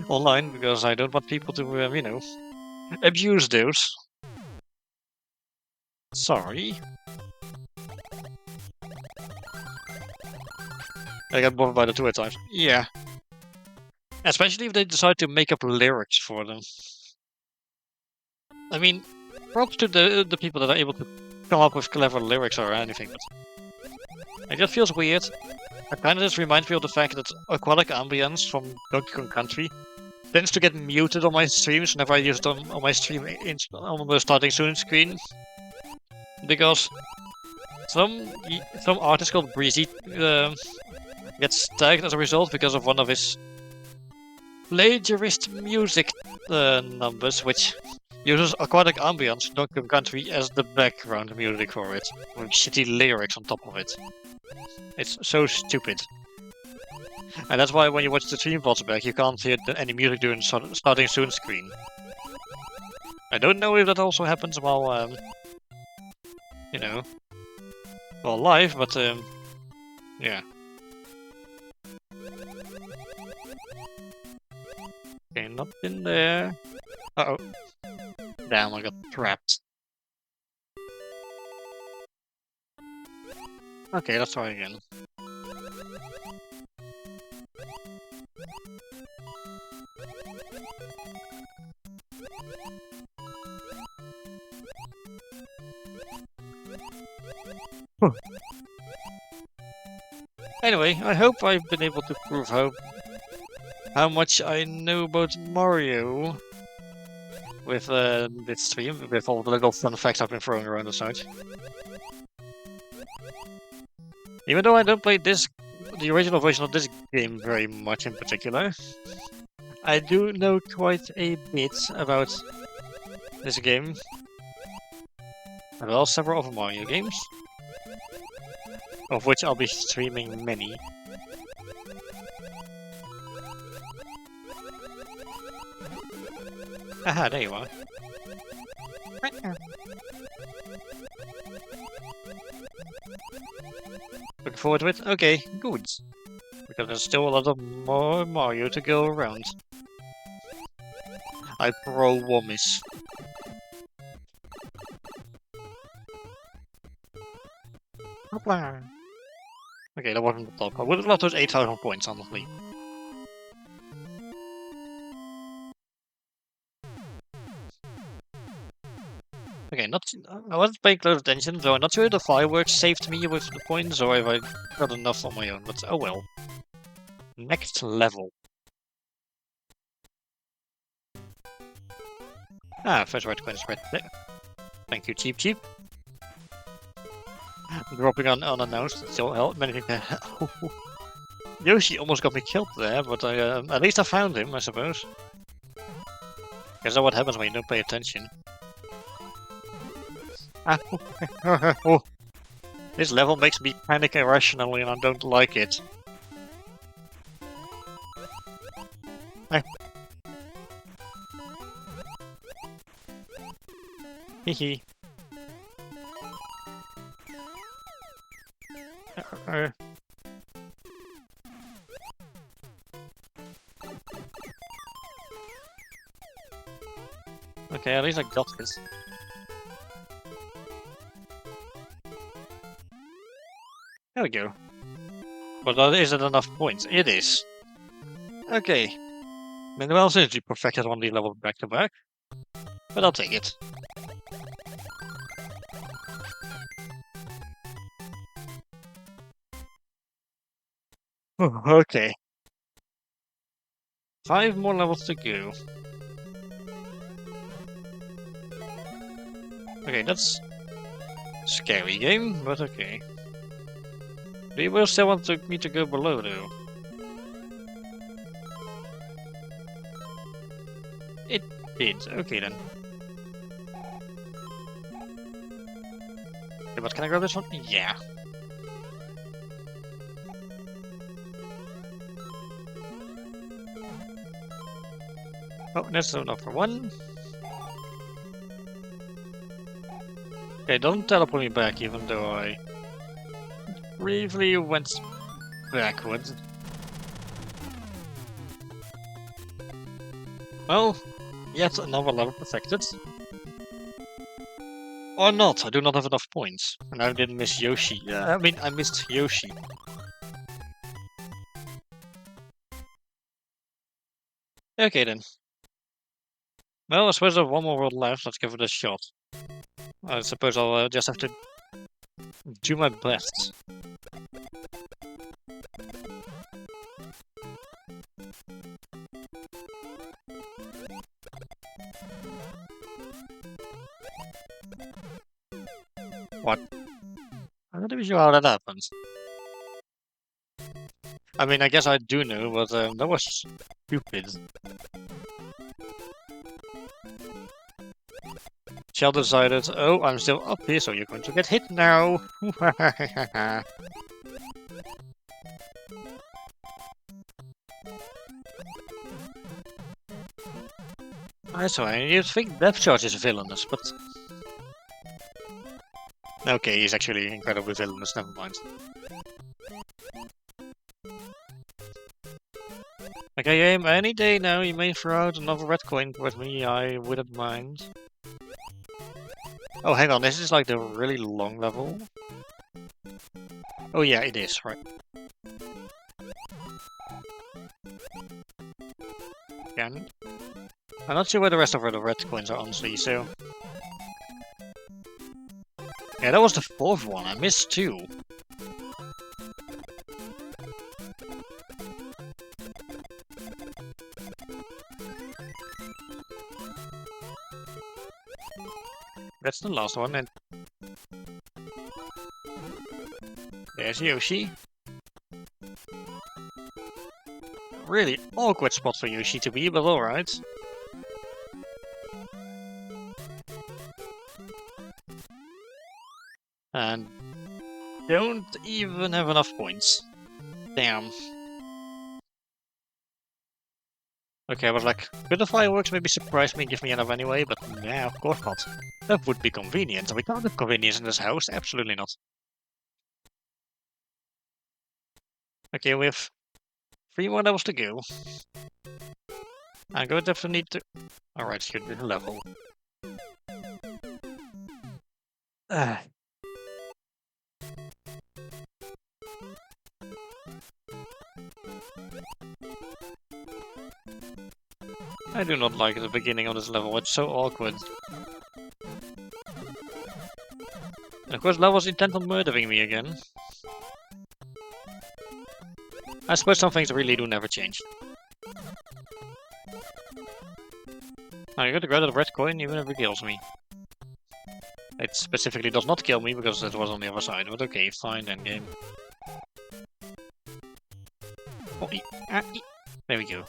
[SPEAKER 1] online, because I don't want people to, you know, abuse those. Sorry. I get bothered by the two at times. Yeah. Especially if they decide to make up lyrics for them. I mean, props to the people that are able to come up with clever lyrics or anything, but it just feels weird. It kind of just reminds me of the fact that aquatic ambience from Donkey Kong Country tends to get muted on my streams whenever I use it on my stream on the starting soon screen. Because some artist called Breezy gets tagged as a result because of one of his plagiarist music numbers, which uses aquatic ambience Donkey Kong Country as the background music for it, with shitty lyrics on top of it. It's so stupid. And that's why when you watch the stream VODs back, you can't hear any music during the starting soon screen. I don't know if that also happens while, you know, while live, but, yeah. Okay, not in there. Uh-oh. Damn, I got trapped. Okay, let's try again. Anyway, I hope I've been able to prove how much I know about Mario with this stream, with all the little fun facts I've been throwing around the side. Even though I don't play the original version of this game very much in particular, I do know quite a bit about this game, as well as several other Mario games, of which I'll be streaming many. Aha, there you are. Looking forward to it? Okay, good. Because there's still a lot of more Mario to go around. I promise. Okay, that wasn't the top. I would have loved those 8,000 points, honestly. Okay, I wasn't paying close attention, so I'm not sure if the fireworks saved me with the points or if I got enough on my own, but oh well. Next level. Ah, first right coin is right there. Thank you, Cheap Cheap. Dropping unannounced, still help managing to help. Yoshi almost got me killed there, but at least I found him, I suppose. Guess that's what happens when you don't pay attention. This level makes me panic irrationally and I don't like it. Hehe. Okay, at least I got this. There we go. But is it enough points? It is. Okay. Well, since you perfected one of these levels back to back. But I'll take it. Okay. 5 more levels to go. Okay, that's a scary game, but okay. Do you still want me to go below, though? It did. Okay, then. Okay, but can I grab this one? Yeah. Oh, that's enough for one. Okay, don't teleport me back, even though I briefly went backwards. Well, yet another level perfected. Or not, I do not have enough points. And I didn't miss Yoshi. I mean, I missed Yoshi. Okay then. Well, I suppose there's one more world left. Let's give it a shot. I suppose I'll just have to do my best. What? I'm not even sure how that happens. I mean, I guess I do know, but that was stupid. Shell decided, oh, I'm still up here, so you're going to get hit now. That's fine. You'd think Depth Charge is villainous, but... Okay, he's actually incredibly villainous, never mind. Okay, game, any day now you may throw out another red coin with me, I wouldn't mind. Oh, hang on, this is like the really long level? Oh yeah, it is, right. Again. I'm not sure where the rest of the red coins are, honestly, so... Yeah, that was the fourth one, I missed two. That's the last one, and... There's Yoshi. Really awkward spot for Yoshi to be, but alright. And don't even have enough points. Damn. Okay, I was like, could the fireworks maybe surprise me and give me enough anyway? But yeah, of course not. That would be convenient. We can't have convenience in this house. Absolutely not. Okay, we have 3 more levels to go. I'm going to have to need to... Alright, should be the level. I do not like the beginning of this level, it's so awkward. And of course levels intent on murdering me again. I suppose some things really do never change. Now you gotta grab the red coin even if it kills me. It specifically does not kill me because it was on the other side, but okay, fine then game. Oh, there we go.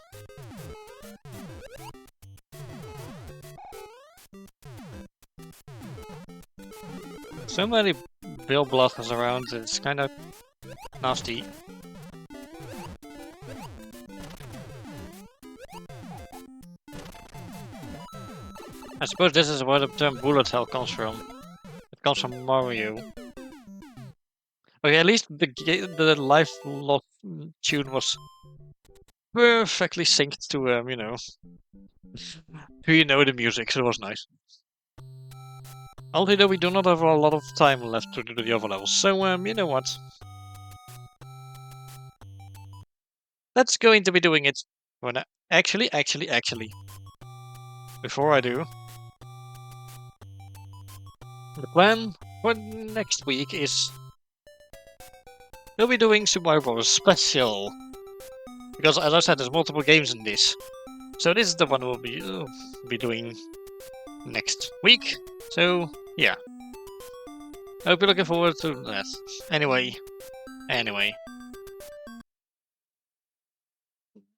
[SPEAKER 1] So many bill blockers around, it's kind of nasty. I suppose this is where the term bullet hell comes from. It comes from Mario. Okay, at least the life lock tune was perfectly synced to you know, the music, so it was nice. Although we do not have a lot of time left to do the other levels, so you know what? That's going to be doing it for now. Actually. Before I do, the plan for next week is we'll be doing Super Mario Bros. Special. Because as I said, there's multiple games in this. So this is the one we'll be doing next week. So yeah. I hope you're looking forward to that. Anyway.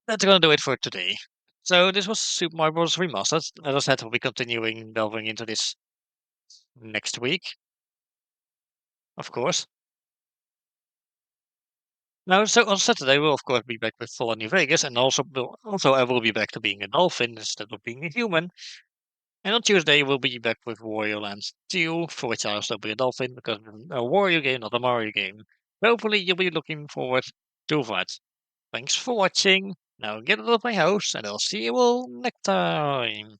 [SPEAKER 1] That's gonna do it for today. So this was Super Mario Bros. Remastered. As I said, we'll be continuing delving into this next week. Of course. Now, so on Saturday we'll of course be back with Fallout New Vegas, and also I will be back to being a dolphin instead of being a human. And on Tuesday we'll be back with Wario Land 2, for which I'll still be a dolphin because it's a Wario game, not a Mario game. Hopefully you'll be looking forward to that. Thanks for watching. Now get out of my house, and I'll see you all next time.